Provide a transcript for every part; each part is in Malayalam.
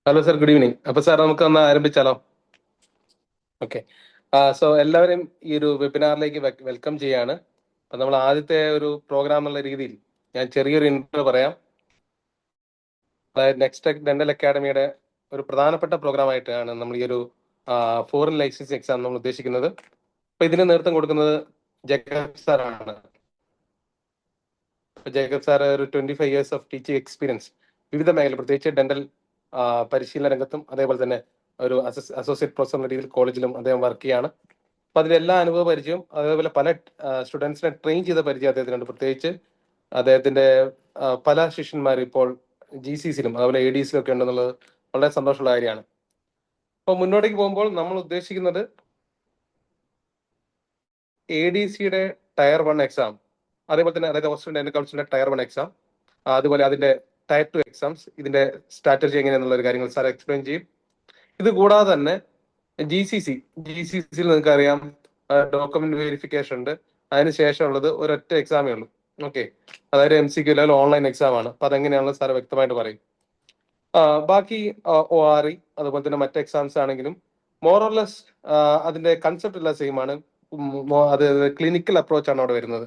Hello sir, good evening. അപ്പൊ സാർ നമുക്ക് ഒന്ന് ആരംഭിച്ചാലോ? ഓക്കെ. സോ എല്ലാവരെയും ഈ ഒരു വെബിനാറിലേക്ക് വെൽക്കം ചെയ്യാണ്. അപ്പൊ നമ്മൾ ആദ്യത്തെ ഒരു പ്രോഗ്രാം എന്നുള്ള രീതിയിൽ ഞാൻ ചെറിയൊരു ഇൻട്രോ പറയാം. അതായത് നെക്സ്റ്റ് ഡെന്റൽ അക്കാഡമിയുടെ ഒരു പ്രധാനപ്പെട്ട പ്രോഗ്രാം ആയിട്ടാണ് നമ്മൾ ഈ ഒരു ഫോറിൻ ലൈസൻസ് എക്സാം നമ്മൾ ഉദ്ദേശിക്കുന്നത്. അപ്പൊ ഇതിന് നേതൃത്വം കൊടുക്കുന്നത് ജേക്കബ് സാറാണ്. ജേക്കബ് സാർ ഒരു 25 years ഓഫ് ടീച്ചിങ് എക്സ്പീരിയൻസ് വിവിധ മേഖല, പ്രത്യേകിച്ച് ഡെന്റൽ പരിശീലന രംഗത്തും അതേപോലെ തന്നെ ഒരു അസോസിയേറ്റ് പ്രൊഫസർ എന്ന രീതിയിൽ കോളേജിലും അദ്ദേഹം വർക്ക് ചെയ്യാണ്. അപ്പൊ അതിലെല്ലാ അനുഭവ പരിചയവും അതേപോലെ പല സ്റ്റുഡൻസിനെ ട്രെയിൻ ചെയ്ത പരിചയം അദ്ദേഹത്തിനുണ്ട്. പ്രത്യേകിച്ച് അദ്ദേഹത്തിന്റെ പല ശിഷ്യന്മാരും ഇപ്പോൾ GCCയിലും അതുപോലെ ADCയിലും ഒക്കെ ഉണ്ടെന്നുള്ളത് വളരെ സന്തോഷമുള്ള കാര്യമാണ്. അപ്പൊ മുന്നോട്ടേക്ക് പോകുമ്പോൾ നമ്മൾ ഉദ്ദേശിക്കുന്നത് ADCയുടെ ടയർ 1 എക്സാം, അതേപോലെ തന്നെ അതായത് ഓസ്ട്രേലിയൻ ഡെന്റൽ കൗൺസിലിന്റെ ടയർ 1 എക്സാം, അതുപോലെ അതിന്റെ ടയർ 2 എക്സാംസ്, ഇതിന്റെ സ്ട്രാറ്റജി എങ്ങനെയാന്നുള്ള ഒരു കാര്യങ്ങൾ സാർ എക്സ്പ്ലെയിൻ ചെയ്യും. ഇത് കൂടാതെ തന്നെ GCCയിൽ നിങ്ങൾക്ക് അറിയാം ഡോക്യുമെന്റ് വെരിഫിക്കേഷൻ ഉണ്ട്. അതിനുശേഷം ഉള്ളത് ഒരൊറ്റ എക്സാമേ ഉള്ളൂ. ഓക്കെ, അതായത് MCQ അല്ലെങ്കിൽ ഓൺലൈൻ എക്സാം ആണ്. അപ്പൊ അതെങ്ങനെയാണെന്ന് സാർ വ്യക്തമായിട്ട് പറയും. ബാക്കി ORE അതുപോലെ തന്നെ മറ്റ് എക്സാംസ് ആണെങ്കിലും മോറോർലെസ് അതിന്റെ കൺസെപ്റ്റ് എല്ലാം സെയിം ആണ്. അത് ക്ലിനിക്കൽ അപ്രോച്ച് ആണ് അവിടെ വരുന്നത്.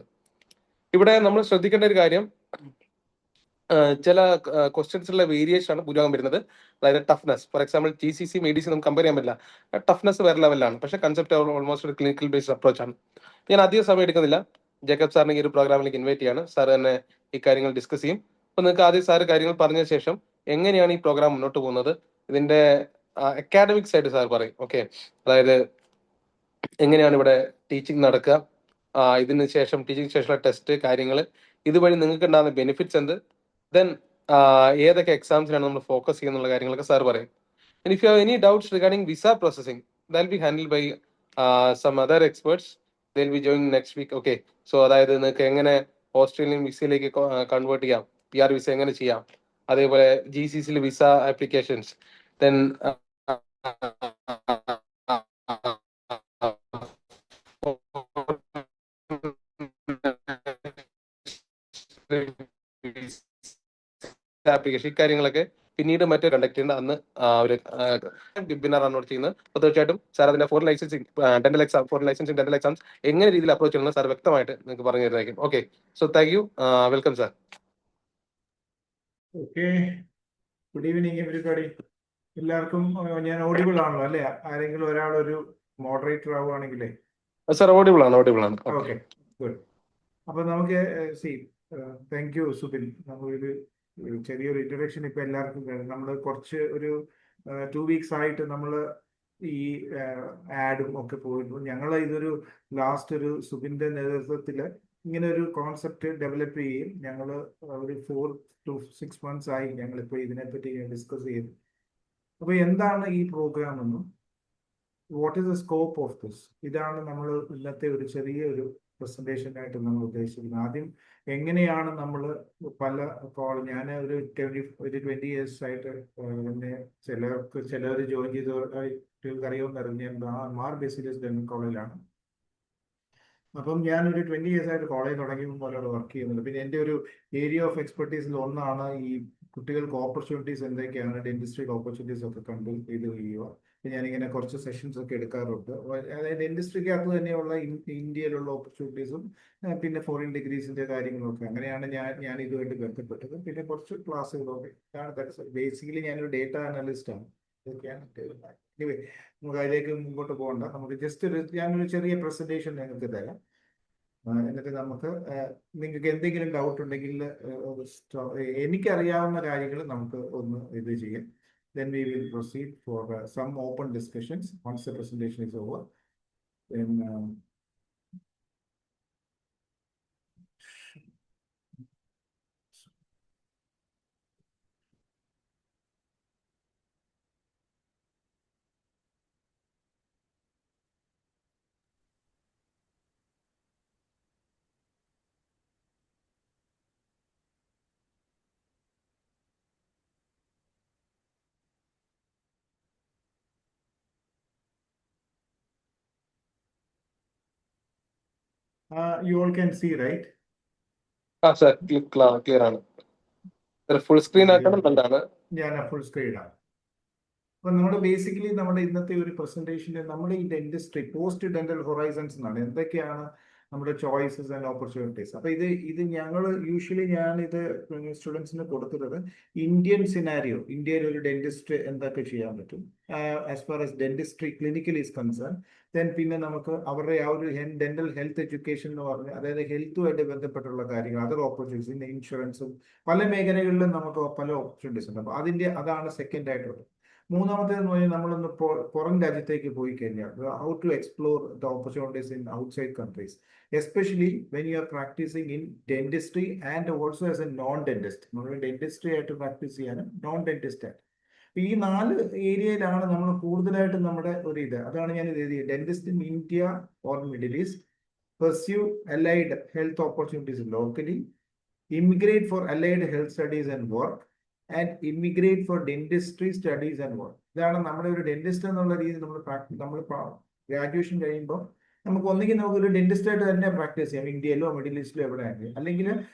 ഇവിടെ നമ്മൾ ശ്രദ്ധിക്കേണ്ട ഒരു കാര്യം, ചില ക്വസ്റ്റ്യൻസിലുള്ള വേരിയേഷൻ ആണ് ഭൂരിഭാഗം വരുന്നത്. അതായത് toughness, for example GCC ADC നമുക്ക് കമ്പയർ ചെയ്യാൻ പറ്റില്ല. ടഫ്നെസ് വേറെ ലെവലാണ്, പക്ഷേ കൺസെപ്റ്റ് ഓൾമോസ്റ്റ് ഒരു ക്ലിനിക്കൽ ബേസ്ഡ് അപ്രോച്ച് ആണ്. ഞാൻ അധികം സമയം എടുക്കുന്നില്ല, ജേക്കബ് സാറിനെ ഈ ഒരു പ്രോഗ്രാമിലേക്ക് ഇൻവൈറ്റ് ചെയ്യാണ്. സാർ തന്നെ ഈ കാര്യങ്ങൾ ഡിസ്കസ് ചെയ്യും. അപ്പൊ നിങ്ങൾക്ക് ആദ്യം സാർ കാര്യങ്ങൾ പറഞ്ഞ ശേഷം എങ്ങനെയാണ് ഈ പ്രോഗ്രാം മുന്നോട്ട് പോകുന്നത്, ഇതിന്റെ അക്കാഡമിക് സൈഡ് സാർ പറയും. ഓക്കെ, അതായത് എങ്ങനെയാണ് ഇവിടെ ടീച്ചിങ് നടക്കുക, ഇതിന് ശേഷം ടീച്ചിങ് ശേഷമുള്ള ടെസ്റ്റ് കാര്യങ്ങൾ, ഇതുവഴി നിങ്ങൾക്ക് ഉണ്ടാകുന്ന ബെനിഫിറ്റ്സ് എന്ത്, ദെൻ ഏതൊക്കെ എക്സാംസിനാണ് നമ്മൾ ഫോക്കസ് ചെയ്യുന്നുള്ള കാര്യങ്ങളൊക്കെ സാർ പറയും. And if you have any doubts regarding visa processing, that will be handled by some other experts. They'll be joining next week. Okay, so അതായത് നിങ്ങൾക്ക് എങ്ങനെ ഓസ്ട്രേലിയൻ വിസയിലേക്ക് കൺവേർട്ട് ചെയ്യാം, PR വിസ എങ്ങനെ ചെയ്യാം, അതേപോലെ GCCയിൽ വിസ ആപ്ലിക്കേഷൻസ്, ദെൻ ആപ്ലിക്കേഷൻ, ഇക്കാര്യങ്ങളൊക്കെ പിന്നീട് മറ്റേ കണ്ടക്ട് ചെയ്യുന്ന അന്ന് ഒരു വെബിനാർ ആണ് ചെയ്യുന്നത്. അപ്പോൾ തീർച്ചയായിട്ടും സാർ അതിന്റെ ഫോറിൻ ലൈസൻസിങ് ഡെന്റൽ എക്സാംസ് എങ്ങനെ രീതിയിൽ അപ്രോച്ച് ചെയ്യുന്നത് സാർ വ്യക്തമായിട്ട് നിങ്ങൾക്ക് പറഞ്ഞു തരുന്നതായിരിക്കും. Okay, so thank you, welcome sir. Okay, good evening everybody. എല്ലാവർക്കും ഞാൻ ഓഡിബിൾ ആണല്ലോ അല്ലേ? ആരെങ്കിലും ഒരാൾ ഒരു മോഡറേറ്റർ ആവുകയാണെങ്കിലേ. സാർ ഓഡിബിൾ ആണ്. Okay, good. അപ്പൊ നമുക്ക് താങ്ക് യു സുബിൻ. നമ്മളൊരു ചെറിയൊരു ഇൻട്രൊഡക്ഷൻ ഇപ്പൊ എല്ലാവർക്കും നമ്മൾ കുറച്ച് ഒരു 2 weeks ആയിട്ട് നമ്മൾ ഈ ആഡും ഒക്കെ പോയിരുന്നു. ഞങ്ങൾ ഇതൊരു ലാസ്റ്റ് ഒരു സുബിന്റെ നേതൃത്വത്തിൽ ഇങ്ങനെ ഒരു കോൺസെപ്റ്റ് ഡെവലപ്പ് ചെയ്യുകയും ഞങ്ങൾ ഒരു 4 to 6 months ആയി ഞങ്ങളിപ്പോൾ ഇതിനെപ്പറ്റി ഡിസ്കസ് ചെയ്തു. അപ്പൊ എന്താണ് ഈ പ്രോഗ്രാം എന്നും what is the scope of this, ഇതാണ് നമ്മൾ ഇന്നത്തെ ഒരു ചെറിയൊരു പ്രസന്റേഷൻ ആയിട്ട് നമ്മൾ ഉദ്ദേശിക്കുന്നത്. ആദ്യം എങ്ങനെയാണ് നമ്മൾ ഞാൻ ഒരു 20 years ആയിട്ട് എന്നെ ചിലർ ജോയിൻ ചെയ്ത് അറിയുമെന്ന് അറിഞ്ഞ മാർ ബെസിലിയസ് ഡെന്റൽ കോളേജിലാണ്. അപ്പം ഞാനൊരു 20 years ആയിട്ട് കോളേജ് തുടങ്ങിയപ്പോൾ അവിടെ വർക്ക് ചെയ്യുന്നുണ്ട്. പിന്നെ എൻ്റെ ഒരു ഏരിയ ഓഫ് എക്സ്പെർട്ടീസിൽ ഒന്നാണ് ഈ കുട്ടികൾക്ക് ഓപ്പർച്യൂണിറ്റീസ് എന്തൊക്കെയാണ്, ഡെന്റിസ്ട്രിക്ക് ഓപ്പർച്യൂണിറ്റീസ് ഒക്കെ കണ്ടു ഇത് ചെയ്യുക. ഞാനിങ്ങനെ കുറച്ച് സെഷൻസ് ഒക്കെ എടുക്കാറുണ്ട്. അതായത് ഇൻഡസ്ട്രിക്കകത്ത് തന്നെയുള്ള ഇന്ത്യയിലുള്ള ഓപ്പർച്യൂണിറ്റീസും പിന്നെ ഫോറിൻ ഡിഗ്രീസിന്റെ കാര്യങ്ങളൊക്കെ. അങ്ങനെയാണ് ഞാൻ ഇതുമായിട്ട് ബന്ധപ്പെട്ടത്. പിന്നെ കുറച്ച് ക്ലാസ്സുകളൊക്കെ. ബേസിക്കലി ഞാനൊരു ഡേറ്റ അനലിസ്റ്റ് ആണ്. ഇതൊക്കെയാണ് നമുക്ക് അതിലേക്ക് മുമ്പോട്ട് പോകണ്ട. നമുക്ക് ജസ്റ്റ് ഞാനൊരു ചെറിയ പ്രസന്റേഷൻ നിങ്ങൾക്ക് തരാം. എന്നിട്ട് നിങ്ങൾക്ക് എന്തെങ്കിലും ഡൗട്ട് ഉണ്ടെങ്കിൽ എനിക്കറിയാവുന്ന കാര്യങ്ങൾ നമുക്ക് ഒന്ന് ഇത് ചെയ്യാം. Then we will proceed for some open discussions once the presentation is over. Then you all can see, right? Sir clear ആണ്. ഫുൾ സ്ക്രീൻ ആക്കണം. നല്ലതാണ്. ഞാൻ ഫുൾ സ്ക്രീൻ ആണ്. അപ്പൊ നമ്മുടെ ബേസിക്കലി നമ്മുടെ ഇന്നത്തെ ഒരു പ്രസന്റേഷനിൽ നമ്മുടെ ഈ ഡെന്റിസ്ട്രി പോസ്റ്റ് ഡെന്റൽ ഹൊറൈസൺസ് എന്നാണ് എന്തൊക്കെയാണ് നമ്മുടെ ചോയ്സസ് ആൻഡ് ഓപ്പർച്യൂണിറ്റീസ്. അപ്പൊ ഇത് ഞങ്ങൾ യൂഷ്വലി ഞാൻ ഇത് സ്റ്റുഡൻസിന് കൊടുക്കുന്നത് ഇന്ത്യൻ സിനാരിയോ, ഇന്ത്യയിൽ ഒരു ഡെന്റിസ്റ്റ് എന്തൊക്കെ ചെയ്യാൻ പറ്റും as far as dentistry clinical is concern. Then പിന്നെ നമുക്ക് അവരുടെ ആ ഒരു ഡെന്റൽ ഹെൽത്ത് എഡ്യൂക്കേഷൻ എന്ന് പറഞ്ഞ്, അതായത് ഹെൽത്തുമായിട്ട് ബന്ധപ്പെട്ടുള്ള കാര്യങ്ങൾ, അതർ ഓപ്പർച്യൂണിറ്റീസ്, ഇൻഷുറൻസും പല മേഖലകളിലും നമുക്ക് പല ഓപ്പർച്യൂണിറ്റീസ് ഉണ്ട്. അപ്പൊ അതാണ് സെക്കൻഡ് ആയിട്ടുള്ളത്. മൂന്നാമത്തേന്ന് പറഞ്ഞാൽ നമ്മളൊന്ന് പുറം രാജ്യത്തേക്ക് പോയി കഴിഞ്ഞാൽ how to explore the opportunities in outside countries, especially when you are practising in dentistry and also as a non dentist. നമ്മൾ ഡെന്റിസ്ട്രി ആയിട്ട് പ്രാക്ടീസ് ചെയ്യാനും നോൺ ഡെന്റിസ്റ്റ് ആയിട്ട്. ഈ 4 ഏരിയയിലാണ് നമ്മൾ കൂടുതലായിട്ടും നമ്മുടെ ഒരു ഇത്. അതാണ് ഞാൻ ഇത് എഴുതിയത്. Dentist in India or middle east, pursue allied health opportunities locally, immigrate for allied health studies and work, and immigrate for dentistry studies and work. ഇതാണ് നമ്മുടെ ഒരു ഡെന്റിസ്റ്റ് എന്നുള്ള രീതിയിൽ നമ്മൾ ഗ്രാജുവേഷൻ കഴിയുമ്പോൾ നമുക്ക് ഒന്നെങ്കിൽ നമുക്കൊരു ഡെന്റിസ്റ്റ് ആയിട്ട് തന്നെ പ്രാക്ടീസ് ചെയ്യാം, ഇന്ത്യയിലോ മിഡിൽ ഈസ്റ്റിലോ എവിടെ ആണെങ്കിലും. അല്ലെങ്കിൽ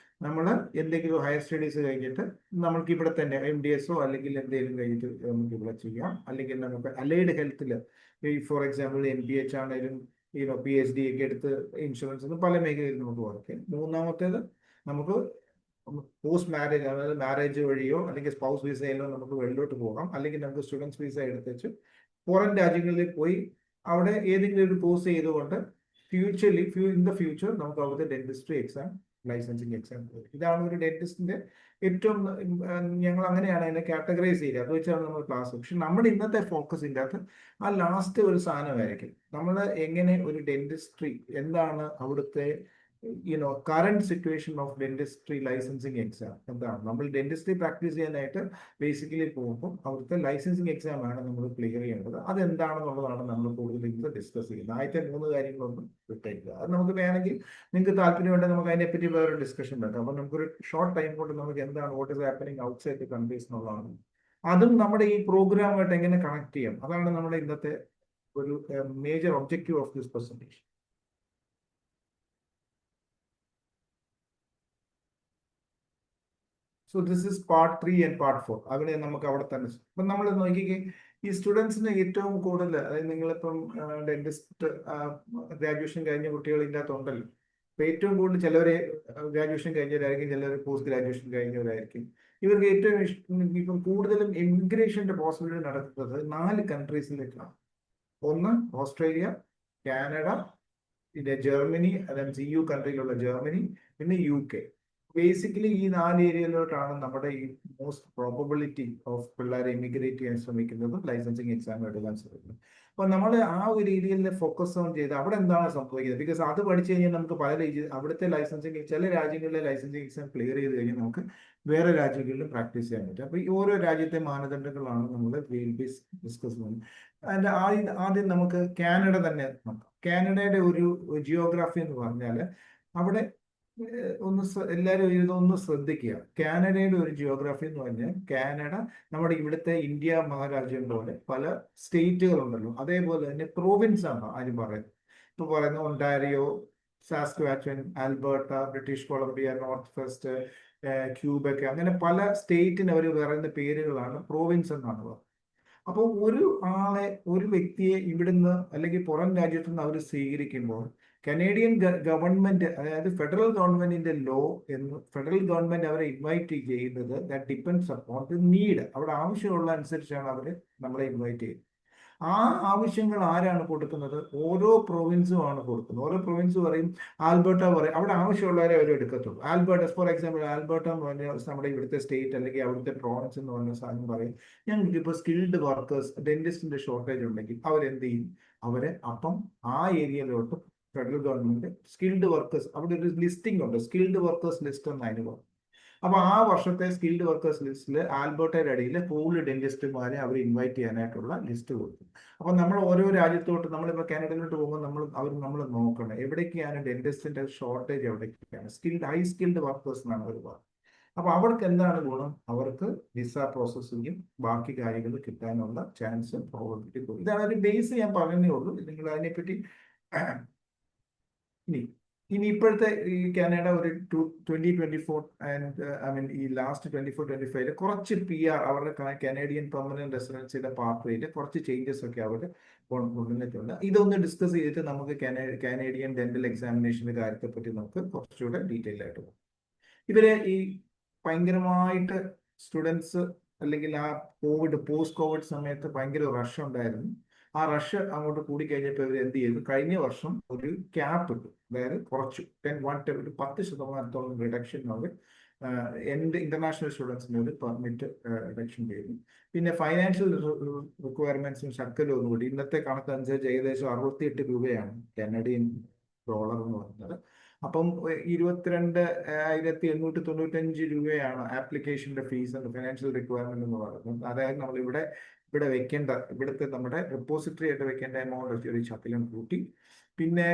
നമ്മൾ എന്തെങ്കിലും ഹയർ സ്റ്റഡീസ് കഴിഞ്ഞിട്ട് നമുക്ക് ഇവിടെ തന്നെ MDSO അല്ലെങ്കിൽ എന്തെങ്കിലും കഴിഞ്ഞിട്ട് നമുക്ക് ഇവിടെ ചെയ്യാം. അല്ലെങ്കിൽ നമുക്ക് അലൈഡ് ഹെൽത്തിൽ, ഫോർ എക്സാമ്പിൾ MPH ആണെങ്കിലും PhD ഒക്കെ എടുത്ത് ഇൻഷുറൻസ് പല മേഖലയിൽ നമുക്ക് വർക്ക് ചെയ്യാം. മൂന്നാമത്തേത് നമുക്ക് പോസ്റ്റ് മാരേജ്, അതായത് മാരേജ് വഴിയോ അല്ലെങ്കിൽ സ്പൗസ് വിസയിലോ നമുക്ക് വെളിയിലോട്ട് പോകാം. അല്ലെങ്കിൽ നമുക്ക് സ്റ്റുഡൻസ് വിസ എടുത്തേച്ച് പുറം രാജ്യങ്ങളിൽ പോയി അവിടെ ഏതെങ്കിലും ഒരു കോഴ്സ് ചെയ്തുകൊണ്ട് ഇൻ ദ ഫ്യൂച്ചർ നമുക്ക് അവിടുത്തെ ഡെന്റിസ്ട്രി എക്സാം, ലൈസൻസിങ് എക്സാം. ഇതാണ് ഒരു ഡെന്റിസ്റ്റിന്റെ ഏറ്റവും ഞങ്ങൾ അങ്ങനെയാണ് അതിനെ കാറ്റഗറൈസ് ചെയ്യുക. അത് വെച്ചാണ് നമ്മൾ ക്ലാസ്. പക്ഷെ നമ്മുടെ ഇന്നത്തെ ഫോക്കസിൻ്റെ അകത്ത് ആ ലാസ്റ്റ് ഒരു സാധനമായിരിക്കും നമ്മൾ എങ്ങനെ ഒരു ഡെന്റിസ്ട്രി എന്താണ് അവിടുത്തെ current situation of dentistry licensing exam എന്താണ്. നമ്മൾ ഡെന്റിസ്ട്രി പ്രാക്ടീസ് ചെയ്യാനായിട്ട് ബേസിക്കലി പോകുമ്പോൾ അവിടുത്തെ ലൈസൻസിങ് എക്സാം ആണ് നമ്മൾ ക്ലിയർ ചെയ്യേണ്ടത്. അതെന്താണെന്നുള്ളതാണ് നമ്മൾ കൂടുതൽ ഇന്ന് ഡിസ്കസ് ചെയ്യുന്നത്. ആദ്യത്തെ 3 കാര്യങ്ങളൊന്നും വിട്ടേക്കുക. അത് നമുക്ക് വേണമെങ്കിൽ നിങ്ങൾക്ക് താല്പര്യമുണ്ടെങ്കിൽ നമുക്ക് അതിനെപ്പറ്റി വേറെ ഡിസ്കഷൻ വെക്കാം. അപ്പോൾ നമുക്കൊരു ഷോർട്ട് ടൈം കൊണ്ട് നമുക്ക് എന്താണ് what is happening outside the countries എന്നുള്ളതാണ്. അതും നമ്മുടെ ഈ പ്രോഗ്രാമായിട്ട് എങ്ങനെ കണക്ട് ചെയ്യാം, അതാണ് നമ്മുടെ ഇന്നത്തെ ഒരു major objective of this presentation. So this is part 3 and part 4. അവിടെ നമുക്ക് അവിടെ തന്നെ. അപ്പം നമ്മൾ നോക്കിക്കേ, ഈ സ്റ്റുഡൻസിന് ഏറ്റവും കൂടുതൽ, അതായത് നിങ്ങളിപ്പം ഡെന്റിസ്റ്റ് ഗ്രാജുവേഷൻ കഴിഞ്ഞ കുട്ടികൾ ഇതിൻ്റെ അകത്തുണ്ടല്ലോ. അപ്പൊ ഏറ്റവും കൂടുതൽ ചിലവരെ ഗ്രാജുവേഷൻ കഴിഞ്ഞവരായിരിക്കും, ചിലർ പോസ്റ്റ് ഗ്രാജുവേഷൻ കഴിഞ്ഞവരായിരിക്കും. ഇവർക്ക് ഏറ്റവും ഇപ്പം കൂടുതലും ഇമിഗ്രേഷന്റെ പോസിബിലിറ്റി നടക്കുന്നത് 4 കൺട്രീസിലേക്കാണ്. ഒന്ന് ഓസ്ട്രേലിയ, കാനഡ, പിന്നെ ജർമ്മനി, അതായത് EU കൺട്രിയിലുള്ള ജർമ്മനി, പിന്നെ UK. ബേസിക്കലി ഈ 4 ഏരിയയിലോട്ടാണ് നമ്മുടെ ഈ മോസ്റ്റ് പ്രോബബിലിറ്റി ഓഫ് പിള്ളേരെ ഇമിഗ്രേറ്റ് ചെയ്യാൻ ശ്രമിക്കുന്നതും ലൈസൻസിങ് എക്സാം എടുക്കാൻ ശ്രമിക്കുന്നത്. അപ്പൊ നമ്മൾ ആ ഒരു ഏരിയയിൽ ഫോക്കസ് ഓൺ ചെയ്ത് അവിടെ എന്താണ് സംഭവിക്കുന്നത്, ബിക്കോസ് അത് പഠിച്ചു കഴിഞ്ഞാൽ നമുക്ക് പല രീതിയിൽ അവിടുത്തെ ലൈസൻസിങ്, ചില രാജ്യങ്ങളിലെ ലൈസൻസിങ് എക്സാം ക്ലിയർ ചെയ്ത് കഴിഞ്ഞാൽ നമുക്ക് വേറെ രാജ്യങ്ങളിലും പ്രാക്ടീസ് ചെയ്യാൻ പറ്റും. അപ്പൊ ഈ ഓരോ രാജ്യത്തെ മാനദണ്ഡങ്ങളാണ് നമ്മൾ ഡിസ്കസ് ചെയ്യുന്നത്. അതിന്റെ ആദ്യം നമുക്ക് കാനഡ തന്നെ നോക്കാം. കാനഡയുടെ ഒരു ജിയോഗ്രാഫി എന്ന് പറഞ്ഞാൽ അവിടെ എല്ലാവരും ഇതൊന്ന് ശ്രദ്ധിക്കുക. കാനഡയുടെ ഒരു ജിയോഗ്രാഫി എന്ന് പറഞ്ഞാൽ കാനഡ നമ്മുടെ ഇവിടുത്തെ ഇന്ത്യ മഹാരാജ്യം പോലെ പല സ്റ്റേറ്റുകളുണ്ടല്ലോ, അതേപോലെ തന്നെ പ്രോവിൻസ് ആണ് ആരും പറയുന്നത്. ഇപ്പൊ പറയുന്ന Ontario, Saskatchewan, Alberta, British Columbia, north west, Quebec, അങ്ങനെ പല സ്റ്റേറ്റിന് അവർ പറയുന്ന പേരുകളാണ് പ്രോവിൻസ് എന്നാണ് പറയുന്നത്. അപ്പോൾ ഒരു വ്യക്തിയെ ഇവിടുന്ന് അല്ലെങ്കിൽ പുറം രാജ്യത്തു നിന്ന് അവർ സ്വീകരിക്കുമ്പോൾ കനേഡിയൻ ഗവൺമെന്റ്, അതായത് ഫെഡറൽ ഗവൺമെന്റിന്റെ ലോ ഫെഡറൽ ഗവൺമെന്റ് അവരെ ഇൻവൈറ്റ് ചെയ്യുന്നത് that depends upon the need. അവിടെ ആവശ്യമുള്ള അനുസരിച്ചാണ് അവർ നമ്മളെ ഇൻവൈറ്റ് ചെയ്യുന്നത്. ആ ആവശ്യങ്ങൾ ആരാണ് കൊടുക്കുന്നത്? ഓരോ പ്രൊവിൻസും ആണ് കൊടുക്കുന്നത്. ഓരോ പ്രൊവിൻസ് പറയും, ആൽബർട്ട പറയും, അവിടെ ആവശ്യമുള്ളവരെ അവർ എടുക്കത്തുള്ളൂ. ആൽബർട്ട, ഫോർ എക്സാമ്പിൾ, ആൽബർട്ട എന്ന് പറഞ്ഞ നമ്മുടെ ഇവിടുത്തെ സ്റ്റേറ്റ് അല്ലെങ്കിൽ അവിടുത്തെ പ്രോവിൻസ് എന്ന് പറഞ്ഞ സാധനം പറയും, ഞങ്ങൾക്ക് ഇപ്പോൾ സ്കിൽഡ് വർക്കേഴ്സ്, ഡെന്റിസ്റ്റിന്റെ ഷോർട്ടേജ് ഉണ്ടെങ്കിൽ അവരെന്ത് ചെയ്യും? അവരെ അപ്പം ആ ഏരിയയിലോട്ട് ഫെഡറൽ ഗവൺമെന്റ് സ്കിൽഡ് വർക്കേഴ്സ്, അവിടെ ഒരു ലിസ്റ്റിംഗ് ഉണ്ട്, സ്കിൽഡ് വർക്കേഴ്സ് ലിസ്റ്റ് എന്ന് അതിന് പറയും. അപ്പൊ ആ വർഷത്തെ സ്കിൽഡ് വർക്കേഴ്സ് ലിസ്റ്റിൽ ആൽബർട്ടയുടെ അടിയിൽ കൂടുതൽ ഡെന്റിസ്റ്റുമാരെ അവർ ഇൻവൈറ്റ് ചെയ്യാനായിട്ടുള്ള ലിസ്റ്റ് കൊടുക്കും. അപ്പൊ നമ്മൾ ഓരോ രാജ്യത്തോട്ട്, നമ്മളിപ്പോൾ കാനഡയിലോട്ട് പോകുമ്പോൾ നമ്മൾ നോക്കണം എവിടേക്കാണ് ഡെന്റിസ്റ്റിന്റെ ഷോർട്ടേജ്, എവിടേക്കാണ് ഹൈ സ്കിൽഡ് വർക്കേഴ്സ് എന്നാണ് അവർ പറയുന്നത്. അപ്പൊ അവർക്ക് എന്താണ് ഗുണം? അവർക്ക് വിസ പ്രോസസ്സിങ്ങും ബാക്കി കാര്യങ്ങൾ കിട്ടാനുള്ള ചാൻസും പ്രോബബിലിറ്റി കൂടും. ഇതാണ് ഒരു ബേസ് ഞാൻ പറഞ്ഞതേ ഉള്ളൂ. നിങ്ങൾ അതിനെപ്പറ്റി ഇനി ഇനി ഇപ്പോഴത്തെ ഈ കാനഡ ഒരു 2024 ആൻഡ് ഐ മീൻ ഈ ലാസ്റ്റ് 24-25 കുറച്ച് PR അവരുടെ കനേഡിയൻ പെർമനന്റ് റെസിഡൻസിയുടെ പാത്വേയിൽ കുറച്ച് ചേഞ്ചസ് ഒക്കെ അവർ കൊണ്ടുവന്നിട്ടുണ്ട്. ഇതൊന്ന് ഡിസ്കസ് ചെയ്തിട്ട് നമുക്ക് കാനേഡിയൻ ഡെന്റൽ എക്സാമിനേഷന്റെ കാര്യത്തെ പറ്റി നമുക്ക് കുറച്ചുകൂടെ ഡീറ്റെയിൽ ആയിട്ട് പോകാം. ഇവര് ഈ ഭയങ്കരമായിട്ട് സ്റ്റുഡൻസ് അല്ലെങ്കിൽ ആ പോസ്റ്റ് കോവിഡ് സമയത്ത് ഭയങ്കര റഷ് ഉണ്ടായിരുന്നു. ആ റഷ് അങ്ങോട്ട് കൂടിക്കഴിഞ്ഞപ്പോൾ ഇവർ എന്ത് ചെയ്തു, കഴിഞ്ഞ വർഷം ഒരു ക്യാപ്പ് ഇട്ടു, അതായത് കുറച്ചു 10% റിഡക്ഷൻ അവർ ഇന്റർനാഷണൽ സ്റ്റുഡൻസിന് ഒരു പെർമിറ്റ് റിഡക്ഷൻ ചെയ്തു. പിന്നെ ഫൈനാൻഷ്യൽ റിക്വയർമെന്റ്സും ശക്കലും ഒന്നുകൂടി ഇന്നത്തെ കണക്കനുസരിച്ച് ഏകദേശം 68 രൂപയാണ് കാനഡിയൻ ഡോളർ എന്ന് പറയുന്നത്. അപ്പം 22,895 രൂപയാണ് ആപ്ലിക്കേഷന്റെ ഫീസ് ആൻഡ് ഫൈനാൻഷ്യൽ റിക്വയർമെന്റ് എന്ന് പറയുന്നത്. അതായത് നമ്മൾ ഇവിടെ വെക്കേണ്ട, ഇവിടുത്തെ നമ്മുടെ റിപ്പോസിറ്ററി ആയിട്ട് വെക്കേണ്ട എമൗണ്ട് ഒരു ശകലം കൂട്ടി. പിന്നെ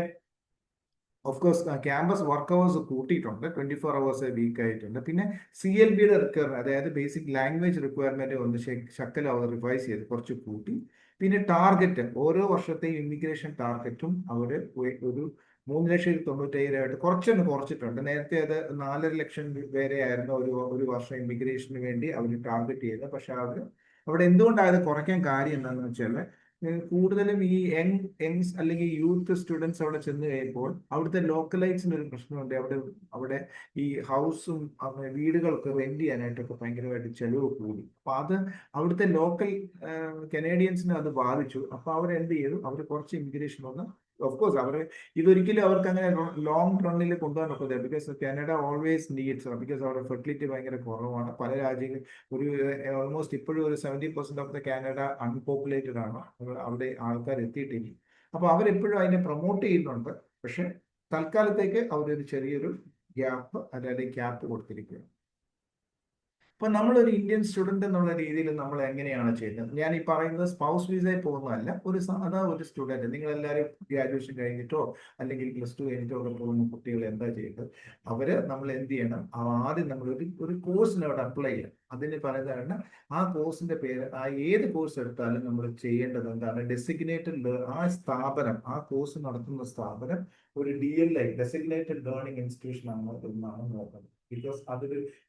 of course campus work hours കൂട്ടിയിട്ടുണ്ട്, 24 hours വീക്ക് ആയിട്ടുണ്ട്. പിന്നെ CLBയുടെ റിക്വയർമെന്റ്, അതായത് ബേസിക് ലാംഗ്വേജ് റിക്വയർമെന്റ് ഒന്ന് ശക്കലം അവർ റിവൈസ് ചെയ്ത് കുറച്ച് കൂട്ടി. പിന്നെ ടാർഗറ്റ്, ഓരോ വർഷത്തെയും ഇമിഗ്രേഷൻ ടാർഗറ്റും അവർ ഒരു 3,95,000 കുറച്ചൊന്ന് കുറച്ചിട്ടുണ്ട്. നേരത്തെ അത് 4.5 ലക്ഷം വരെ ആയിരുന്നു ഒരു വർഷം ഇമിഗ്രേഷന് വേണ്ടി അവർ ടാർഗറ്റ് ചെയ്തത്. പക്ഷെ അവിടെ എന്തുകൊണ്ടാണ് കുറയ്ക്കാൻ കാര്യം എന്താണെന്ന് വെച്ചാൽ കൂടുതലും ഈ യങ്സ് അല്ലെങ്കിൽ യൂത്ത് സ്റ്റുഡൻസ് അവിടെ ചെന്ന് കഴിയുമ്പോൾ അവിടുത്തെ ലോക്കലൈറ്റ്സിന് ഒരു പ്രശ്നമുണ്ട്. അവിടെ ഈ ഹൗസും വീടുകളൊക്കെ റെന്റ് ചെയ്യാനായിട്ടൊക്കെ ഭയങ്കരമായിട്ട് ചെലവ് കൂടി. അപ്പൊ അത് അവിടുത്തെ ലോക്കൽ കനേഡിയൻസിനെ അത് ബാധിച്ചു. അപ്പൊ അവരെന്ത് ചെയ്തു, അവർ കുറച്ച് ഇമിഗ്രേഷൻ വന്ന്, ഓഫ് കോഴ്സ് അവർ ഇതൊരിക്കലും അവർക്ക് അങ്ങനെ ലോങ് റണ്ണിൽ കൊണ്ടുപോകാൻ ഒക്കത്തില്ല. Because Canada always needs, because അവരുടെ ഫെർട്ടിലിറ്റി ഭയങ്കര കുറവാണ്. പല രാജ്യങ്ങളും ഒരു ഓൾമോസ്റ്റ് ഇപ്പോഴും ഒരു 70% ഓഫ് ദ കാനഡ അൺപോപ്പുലേറ്റഡ് ആണ്, അവിടെ ആൾക്കാർ എത്തിയിട്ടില്ല. അപ്പൊ അവരെപ്പോഴും അതിനെ പ്രൊമോട്ട് ചെയ്യുന്നുണ്ട്. പക്ഷെ തൽക്കാലത്തേക്ക് അവരൊരു ചെറിയൊരു ഗ്യാപ്പ് അല്ലെങ്കിൽ ക്യാപ്പ് കൊടുത്തിരിക്കുകയാണ്. അപ്പൊ നമ്മളൊരു ഇന്ത്യൻ സ്റ്റുഡന്റ് എന്നുള്ള രീതിയിൽ നമ്മൾ എങ്ങനെയാണ് ചെയ്യുന്നത്? ഞാൻ ഈ പറയുന്നത് സ്പൗസ് വിസയിൽ പോകുന്നതല്ല, ഒരു സാധാ ഒരു സ്റ്റുഡന്റ്. നിങ്ങൾ എല്ലാവരും ഗ്രാജുവേഷൻ കഴിഞ്ഞിട്ടോ അല്ലെങ്കിൽ +2 കഴിഞ്ഞിട്ടോ ഒക്കെ പോകുന്ന കുട്ടികൾ എന്താ ചെയ്യുന്നത്? നമ്മൾ എന്ത് ചെയ്യണം, ആദ്യം നമ്മൾ ഒരു കോഴ്സിന് അവിടെ അപ്ലൈ ചെയ്യണം. അതിന് പറയുന്നതാണ് ആ കോഴ്സിന്റെ പേര്. ഏത് കോഴ്സ് എടുത്താലും നമ്മൾ ചെയ്യേണ്ടത് എന്താണ്, ഡെസിഗ്നേറ്റഡ് ആ കോഴ്സ് നടത്തുന്ന സ്ഥാപനം ഒരു DLI, ഡെസിഗ്നേറ്റഡ് ലേണിംഗ് ഇൻസ്റ്റിറ്റ്യൂഷൻ ആണ് എന്നാണ് നോക്കുന്നത്. ബിക്കോസ്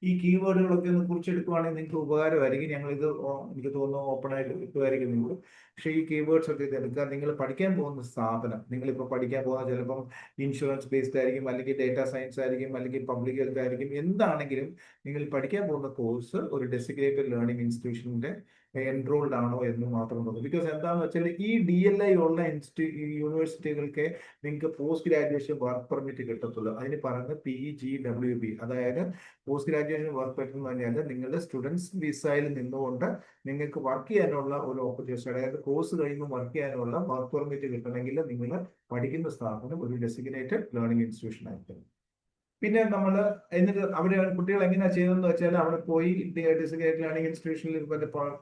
ഈ കീവേഡുകളൊക്കെ ഒന്ന് കുറിച്ചെടുക്കുവാണെങ്കിൽ നിങ്ങൾക്ക് ഉപകാരമായിരിക്കും. എനിക്ക് തോന്നുന്നു ഓപ്പൺ ആയിട്ട് കിട്ടുമായിരിക്കും നിങ്ങൾക്ക്. പക്ഷേ ഈ കീവേഡ്സ് ഒക്കെ എടുക്കുക. നിങ്ങൾ പഠിക്കാൻ പോകുന്ന സ്ഥാപനം, നിങ്ങളിപ്പോൾ പഠിക്കാൻ പോകുന്ന ചിലപ്പം ഇൻഷുറൻസ് ബേസ്ഡ് ആയിരിക്കും, അല്ലെങ്കിൽ ഡേറ്റാ സയൻസ് ആയിരിക്കും, അല്ലെങ്കിൽ പബ്ലിക് ഹെൽത്ത് ആയിരിക്കും. എന്താണെങ്കിലും നിങ്ങൾ പഠിക്കാൻ പോകുന്ന കോഴ്സ് ഒരു ഡെസിഗ്നേറ്റഡ് ലേണിംഗ് ഇൻസ്റ്റിറ്റ്യൂഷന്റെ എൻറോൾഡ് ആണോ എന്ന് മാത്രം നോക്കും. ബിക്കോസ് എന്താണെന്ന് വെച്ചാൽ ഈ DLI ഉള്ള യൂണിവേഴ്സിറ്റികൾക്ക് നിങ്ങൾക്ക് പോസ്റ്റ് ഗ്രാജുവേഷൻ വർക്ക് പെർമിറ്റ് കിട്ടത്തുള്ളൂ. അതിന് പറയുന്നത് PGWP, അതായത് പോസ്റ്റ് ഗ്രാജുവേഷൻ വർക്ക് പെർമിറ്റ് എന്ന് പറഞ്ഞാൽ നിങ്ങളുടെ സ്റ്റുഡൻസ് വിസയിൽ നിന്നുകൊണ്ട് നിങ്ങൾക്ക് വർക്ക് ചെയ്യാനുള്ള ഒരു ഓപ്പർച്യൂണിറ്റി, അതായത് കോഴ്സ് കഴിയുമ്പോൾ വർക്ക് ചെയ്യാനുള്ള വർക്ക് പെർമിറ്റ് കിട്ടണമെങ്കിൽ നിങ്ങൾ പഠിക്കുന്ന സ്ഥാപനം ഒരു ഡെസിഗ്നേറ്റഡ് ലേണിംഗ് ഇൻസ്റ്റിറ്റ്യൂഷൻ ആയിരിക്കും. പിന്നെ എന്നിട്ട് കുട്ടികൾ എങ്ങനെയാ ചെയ്തതെന്ന് വെച്ചാൽ അവിടെ പോയി ഡെസിഗ്നേറ്റഡ് ലേണിംഗ് ഇൻസ്റ്റിറ്റ്യൂഷനിൽ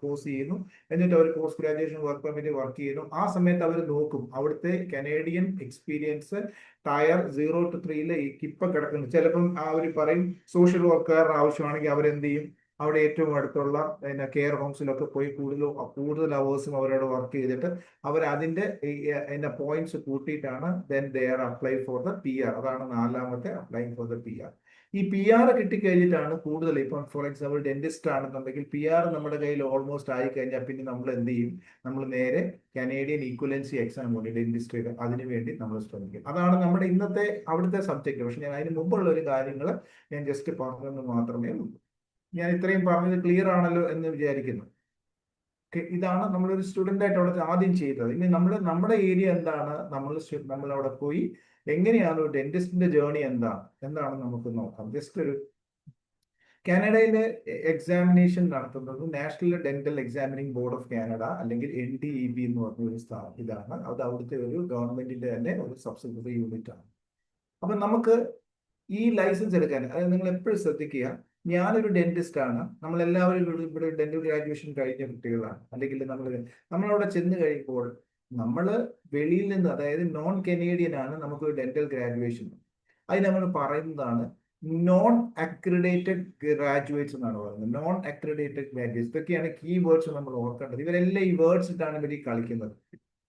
കോഴ്സ് ചെയ്യുന്നു. എന്നിട്ട് അവർ post graduation work permit work ചെയ്യുന്നു. ആ സമയത്ത് അവർ നോക്കും അവിടുത്തെ കനേഡിയൻ എക്സ്പീരിയൻസ് ടയർ 0 to 3 ഇപ്പൊ കിടക്കുന്നു. ചിലപ്പം അവർ പറയും സോഷ്യൽ വർക്കുകാരുടെ ആവശ്യമാണെങ്കിൽ അവരെന്ത് ചെയ്യും, അവിടെ ഏറ്റവും അടുത്തുള്ള കെയർ ഹോംസിലൊക്കെ പോയി കൂടുതൽ അവേഴ്സും അവരോട് വർക്ക് ചെയ്തിട്ട് അവർ അതിന്റെ പോയിന്റ്സ് കൂട്ടിയിട്ടാണ് then they are apply for the PR. അതാണ് 4ാമത്തെ അപ്ലൈങ് ഫോർ ദ PR. ഈ PR കിട്ടിക്കഴിഞ്ഞിട്ടാണ് കൂടുതൽ, ഇപ്പം ഫോർ എക്സാമ്പിൾ ഡെന്റിസ്റ്റ് ആണെന്നുണ്ടെങ്കിൽ PR നമ്മുടെ കയ്യിൽ ഓൾമോസ്റ്റ് ആയി കഴിഞ്ഞാൽ പിന്നെ നമ്മൾ എന്ത് ചെയ്യും, നമ്മൾ നേരെ കനേഡിയൻ ഈക്വലൻസി എക്സാം ഉണ്ട് ഡെന്റിസ്റ്റ്, അതിനു വേണ്ടി നമ്മൾ ശ്രമിക്കും. അതാണ് നമ്മുടെ ഇന്നത്തെ അവിടുത്തെ സബ്ജക്ട്. പക്ഷെ ഞാൻ അതിന് മുമ്പുള്ള ഒരു കാര്യങ്ങൾ ഞാൻ ജസ്റ്റ് പറഞ്ഞെന്ന് മാത്രമേ ഉള്ളൂ. ഞാൻ ഇത്രയും പറഞ്ഞത് ക്ലിയർ ആണല്ലോ എന്ന് വിചാരിക്കുന്നു. ഇതാണ് നമ്മളൊരു സ്റ്റുഡന്റ് ആയിട്ട് അവിടെ ആദ്യം ചെയ്തത്. ഇനി നമ്മുടെ ഏരിയ എന്താണ്, നമ്മൾ അവിടെ പോയി എങ്ങനെയാണ് ഒരു ഡെന്റിസ്റ്റിന്റെ ജേർണി എന്താണ് നമുക്ക് നോക്കാം. ജസ്റ്റ് ഒരു കാനഡയിലെ എക്സാമിനേഷൻ നടത്തുന്നത് national dental examining board of Canada അല്ലെങ്കിൽ NDEB എന്ന് പറഞ്ഞ ഒരു ഇതാണ്. അത് അവിടുത്തെ ഒരു ഗവൺമെന്റിന്റെ തന്നെ ഒരു സബ്സിഡറി യൂണിറ്റ് ആണ്. അപ്പൊ നമുക്ക് ഈ ലൈസൻസ് എടുക്കാൻ, അതായത് നിങ്ങൾ എപ്പോഴും ശ്രദ്ധിക്കുക, ഞാനൊരു ഡെന്റിസ്റ്റ് ആണ്, നമ്മളെല്ലാവരും ഇവിടെ ഡെന്റൽ ഗ്രാജുവേഷൻ കഴിഞ്ഞ കുട്ടികളാണ്. അല്ലെങ്കിൽ നമ്മളവിടെ ചെന്ന് കഴിയുമ്പോൾ നമ്മൾ വെളിയിൽ നിന്ന്, അതായത് നോൺ കനേഡിയൻ ആണ്, നമുക്കൊരു ഡെന്റൽ ഗ്രാജുവേഷൻ. അതിന് നമ്മൾ പറയുന്നതാണ് നോൺ അക്രഡിറ്റഡ് ഗ്രാജുവേറ്റ്സ് എന്നാണ് പറയുന്നത്. നോൺ അക്രഡിറ്റഡ് ഗ്രാജുവേറ്റ്സ്, ഇതൊക്കെയാണ് കീ വേർഡ്സ് നമ്മൾ ഓർക്കേണ്ടത്. ഇവരെല്ലാം ഈ വേർഡ്സ് ഇട്ടാണ് ഇവർ കളിക്കുന്നത്.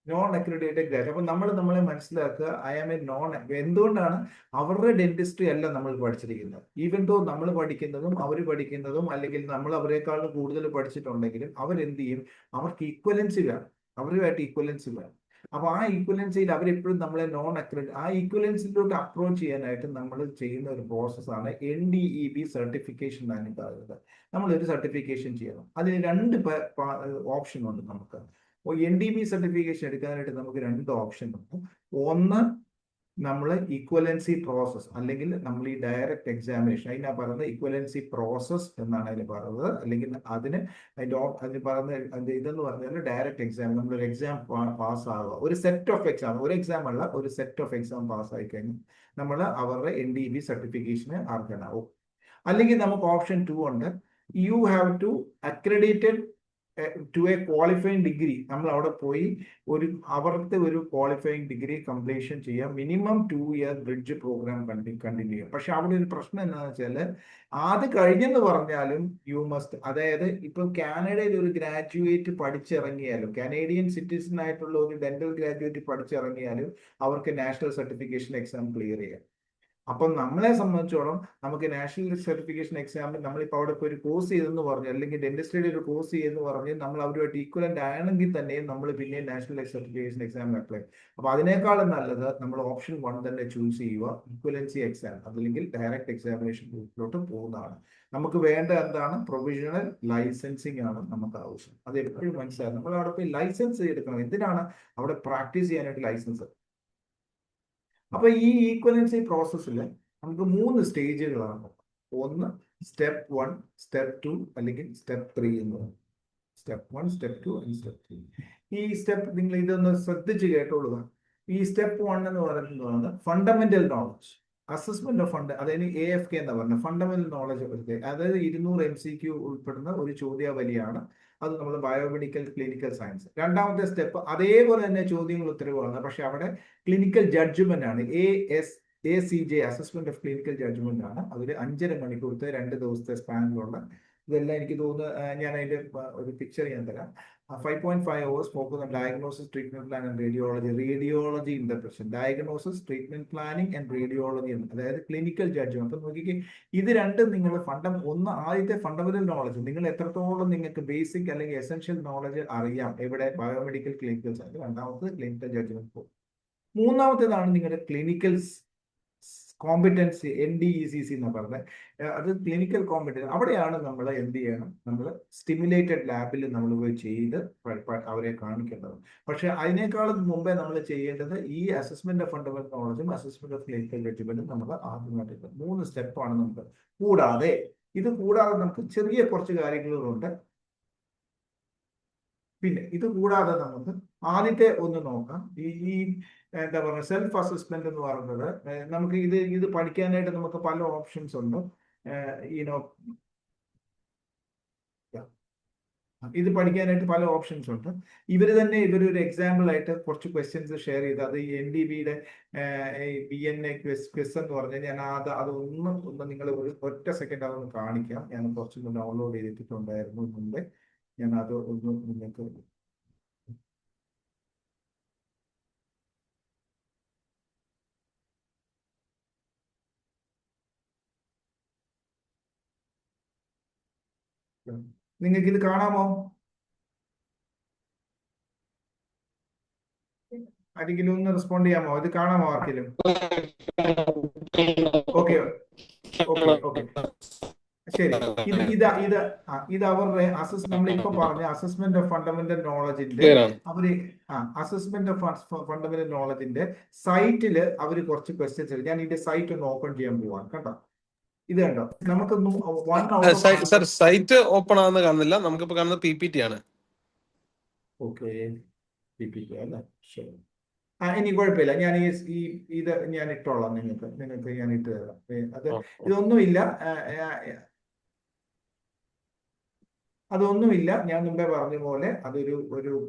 Non accredited grad. അപ്പൊ നമ്മളെ മനസ്സിലാക്കുക, ഐ ആം എ നോൺ. എന്തുകൊണ്ടാണ്? അവരുടെ ഡെന്റിസ്ട്രി അല്ല നമ്മൾ പഠിച്ചിരിക്കുന്നത്. ഈവൻ ദോ നമ്മൾ പഠിക്കുന്നതും അവർ പഠിക്കുന്നതും, അല്ലെങ്കിൽ നമ്മൾ അവരെക്കാളും കൂടുതൽ പഠിച്ചിട്ടുണ്ടെങ്കിലും അവരെന്ത് ചെയ്യും? അവർക്ക് ഈക്വലൻസി വേണം, അവരുമായിട്ട് ഈക്വലൻസി വേണം. അപ്പൊ ആ ഈക്വലൻസിയിൽ അവരെപ്പോഴും നമ്മളെ നോൺ അക്രഡിറ്റ്, ആ ഈക്വലൻസിലോട്ട് അപ്രോച്ച് ചെയ്യാനായിട്ട് നമ്മൾ ചെയ്യുന്ന ഒരു പ്രോസസ്സാണ് NDEB സർട്ടിഫിക്കേഷൻ എന്നാണ് പറയുന്നത്. നമ്മളൊരു സർട്ടിഫിക്കേഷൻ ചെയ്യണം. അതിന് രണ്ട് ഓപ്ഷൻ ഉണ്ട് നമുക്ക്. NDB സർട്ടിഫിക്കേഷൻ എടുക്കാനായിട്ട് നമുക്ക് രണ്ട് ഓപ്ഷൻ ഉണ്ട്. ഒന്ന്, നമ്മൾ ഈക്വലൻസി പ്രോസസ്, അല്ലെങ്കിൽ നമ്മൾ ഈ ഡയറക്റ്റ് എക്സാമിനേഷൻ, അതിനാ പറയുന്നത് ഈക്വലൻസി പ്രോസസ് എന്നാണ് അതിന് പറയുന്നത്. അല്ലെങ്കിൽ അതിന് പറയുന്ന ഇതെന്ന് പറഞ്ഞാൽ ഡയറക്റ്റ് എക്സാം. നമ്മളൊരു എക്സാം പാസ് ആവുക, ഒരു സെറ്റ് ഓഫ് എക്സാം, ഒരു എക്സാം അല്ല, ഒരു സെറ്റ് ഓഫ് എക്സാം പാസ് ആയി കഴിഞ്ഞാൽ നമ്മൾ അവരുടെ NDB സർട്ടിഫിക്കേഷന് അർഹനാവും. അല്ലെങ്കിൽ നമുക്ക് ഓപ്ഷൻ 2 ഉണ്ട്. You have to accredited to a qualifying degree. നമ്മൾ അവിടെ പോയി അവർക്ക് ഒരു ക്വാളിഫയിങ് ഡിഗ്രി കംപ്ലീഷൻ ചെയ്യാം. Minimum 2 year bridge program continue ചെയ്യാം. പക്ഷെ അവിടെ ഒരു പ്രശ്നം എന്താണെന്ന് വെച്ചാൽ, അത് കഴിഞ്ഞെന്ന് പറഞ്ഞാലും യു മസ്റ്റ്, അതായത് ഇപ്പം കാനഡയിൽ ഒരു ഗ്രാജുവേറ്റ് പഠിച്ചിറങ്ങിയാലും, കനേഡിയൻ സിറ്റിസൺ ആയിട്ടുള്ള ഒരു ഡെന്റൽ ഗ്രാജുവേറ്റ് പഠിച്ചിറങ്ങിയാലും അവർക്ക് നാഷണൽ സർട്ടിഫിക്കേഷൻ എക്സാം ക്ലിയർ ചെയ്യാം. അപ്പം നമ്മളെ സംബന്ധിച്ചോളം നമുക്ക് നാഷണൽ സർട്ടിഫിക്കേഷൻ എക്സാമിൽ നമ്മളിപ്പോൾ അവിടെ ഇപ്പോൾ ഒരു കോഴ്സ് ചെയ്തെന്ന് പറഞ്ഞു, അല്ലെങ്കിൽ ഡെന്റിസ്ട്രിയുടെ ഒരു കോഴ്സ് ചെയ്തെന്ന് പറഞ്ഞ് നമ്മൾ അവരുമായിട്ട് ഈക്വലന്റ് ആണെങ്കിൽ തന്നെയും നമ്മൾ പിന്നെ നാഷണൽ സർട്ടിഫിക്കേഷൻ എക്സാമിന് അപ്ലൈ. അപ്പൊ അതിനേക്കാളും നല്ലത് നമ്മൾ ഓപ്ഷൻ 1 തന്നെ ചൂസ് ചെയ്യുക, ഈക്വലൻസി എക്സാം, അല്ലെങ്കിൽ ഡയറക്റ്റ് എക്സാമിനേഷൻ ഗ്രൂപ്പിലോട്ട് പോകുന്നതാണ്. നമുക്ക് വേണ്ട എന്താണ്? പ്രൊവിഷണൽ ലൈസൻസിങ് ആണ് നമുക്ക് ആവശ്യം. അത് എപ്പോഴും മനസ്സിലാകും. നമ്മൾ അവിടെ പോയി ലൈസൻസ് എടുക്കണം. എന്തിനാണ്? അവിടെ പ്രാക്ടീസ് ചെയ്യാനായിട്ട് ലൈസൻസ്. അപ്പൊ ഈ ഈക്വലൻസി പ്രോസസ്സിൽ നമുക്ക് 3 സ്റ്റേജുകളാണ്. ഒന്ന് സ്റ്റെപ്പ് 1, സ്റ്റെപ്പ് 2, അല്ലെങ്കിൽ സ്റ്റെപ്പ് 3 എന്ന് പറയും. Step 1, step 2 and step 3. ഈ സ്റ്റെപ്പ് നിങ്ങൾ ഇതൊന്ന് ശ്രദ്ധിച്ച് കേട്ടോളുക. ഈ സ്റ്റെപ്പ് 1 എന്ന് പറയുന്നത് ഫണ്ടമെന്റൽ നോളജ്, അസസ്മെന്റ് ഓഫ് അതായത് AFK എന്ന് പറഞ്ഞ ഫണ്ടമെന്റൽ നോളജ്. അതായത് 200 MCQ ഉൾപ്പെടുന്ന ഒരു ചോദ്യാവലിയാണ്. അത് നമ്മൾ ബയോമെഡിക്കൽ ക്ലിനിക്കൽ സയൻസ്. രണ്ടാമത്തെ സ്റ്റെപ്പ് അതേപോലെ തന്നെ ചോദ്യങ്ങൾ ഉത്തരവാണ്, പക്ഷെ അവിടെ ക്ലിനിക്കൽ ജഡ്ജ്മെന്റ് ആണ്. ACJ, assessment of clinical judgment ആണ്. അതിൽ 5.5 മണിക്കൂറത്തെ 2 ദിവസത്തെ സ്പാനിലുള്ള ഇതെല്ലാം എനിക്ക് തോന്നുന്നു. ഞാൻ അതിന്റെ ഒരു പിക്ചർ ഞാൻ തരാം. 5.5 hours focus on diagnosis, treatment plan and radiology interpretation, diagnosis, treatment planning and radiology, അതായത് ക്ലിനിക്കൽ ജഡ്ജ്മെന്റ്. അപ്പൊ നോക്കിക്കേ, ഇത് രണ്ടും നിങ്ങൾ ആദ്യത്തെ ഫണ്ടമെന്റൽ നോളജ്, നിങ്ങൾ എത്രത്തോളം നിങ്ങൾക്ക് ബേസിക് അല്ലെങ്കിൽ എസെൻഷ്യൽ നോളജ് അറിയാം എവിടെ? Biomedical clinical science. രണ്ടാമത് ക്ലിനിക്കൽ ജഡ്ജ്മെന്റ് പോകും. മൂന്നാമത്തേതാണ് നിങ്ങളുടെ ക്ലിനിക്കൽ കോമ്പിറ്റൻസി, NDECC എന്ന് പറഞ്ഞത്. അത് ക്ലിനിക്കൽ കോമ്പിറ്റൻസ്. അവിടെയാണ് നമ്മൾ എന്ത് ചെയ്യണം? നമ്മൾ സ്റ്റിമുലേറ്റഡ് ലാബിൽ നമ്മൾ പോയി ചെയ്ത് അവരെ കാണിക്കേണ്ടത്. പക്ഷെ അതിനേക്കാളും മുമ്പേ നമ്മൾ ചെയ്യേണ്ടത് ഈ അസസ്മെന്റ് ഓഫ് ഫണ്ടമെന്റൽ നോളജും അസസ്മെന്റ് ഓഫ് ക്ലിനിക്കൽ ജഡ്ജ്മെന്റും നമ്മൾ ആദ്യമായിട്ട് 3 സ്റ്റെപ്പാണ് നമുക്ക്. ഇത് കൂടാതെ നമുക്ക് ചെറിയ കുറച്ച് കാര്യങ്ങളുണ്ട്. പിന്നെ ഇത് കൂടാതെ നമുക്ക് ആദ്യത്തെ ഒന്ന് നോക്കാം. ഈ എന്താ പറയുക, സെൽഫ് അസസ്മെന്റ് എന്ന് പറയുന്നത്, നമുക്ക് ഇത് പഠിക്കാനായിട്ട് നമുക്ക് പല ഓപ്ഷൻസ് ഉണ്ട്. ഇത് പഠിക്കാനായിട്ട് പല ഓപ്ഷൻസ് ഉണ്ട്. ഇവരൊരു എക്സാമ്പിൾ ആയിട്ട് കുറച്ച് ക്വസ്റ്റ്യൻസ് ഷെയർ ചെയ്ത്, അത് ഈ NDBയുടെ BNA ക്വിസ് എന്ന് പറഞ്ഞാൽ ഞാൻ ഒന്ന് നിങ്ങൾ ഒറ്റ സെക്കൻഡ് അതൊന്ന് കാണിക്കാം. ഞാൻ കുറച്ചൊന്ന് ഡൗൺലോഡ് ചെയ്തിട്ടുണ്ടായിരുന്നു മുമ്പേ. ഞാൻ അത് ഒന്ന് നിങ്ങൾക്ക് ഇത് കാണാമോ? ആരെങ്കിലും ഒന്ന് റെസ്പോണ്ട് ചെയ്യാമോ? ഇത് കാണാമോ ആർക്കെങ്കിലും? ഓക്കെ ഓക്കെ ഓക്കെ ശരി. ഇത് അവരുടെ നമ്മളിപ്പോ പറഞ്ഞ അസസ്മെന്റ് ഓഫ് ഫണ്ടമെന്റൽ നോളജിന്റെ അസസ്മെന്റ് ഓഫ് ഫണ്ടമെന്റൽ നോളജിന്റെ സൈറ്റില് അവര് കുറച്ച് ക്വസ്റ്റ്യൻസ്. ഞാൻ ഇതിന്റെ സൈറ്റ് ഒന്ന് ഓപ്പൺ ചെയ്യാൻ പോവാണ്. കണ്ടോ? ഇത് കണ്ടോ? നമുക്ക് സൈറ്റ് ഓപ്പൺ ആണെന്ന് കാണുന്നില്ല. നമുക്കിപ്പോ കാണുന്നത് PPT ആണ്. ഓക്കെ, PPT അല്ലേ? ശരി. ഇനി കുഴപ്പമില്ല. ഞാൻ ഇത് ഞാൻ ഇട്ടോളാം. നിങ്ങൾക്ക് ഞാൻ ഇട്ട് തരാം. അതൊന്നുമില്ല. ഞാൻ മുമ്പേ പറഞ്ഞ പോലെ അതൊരു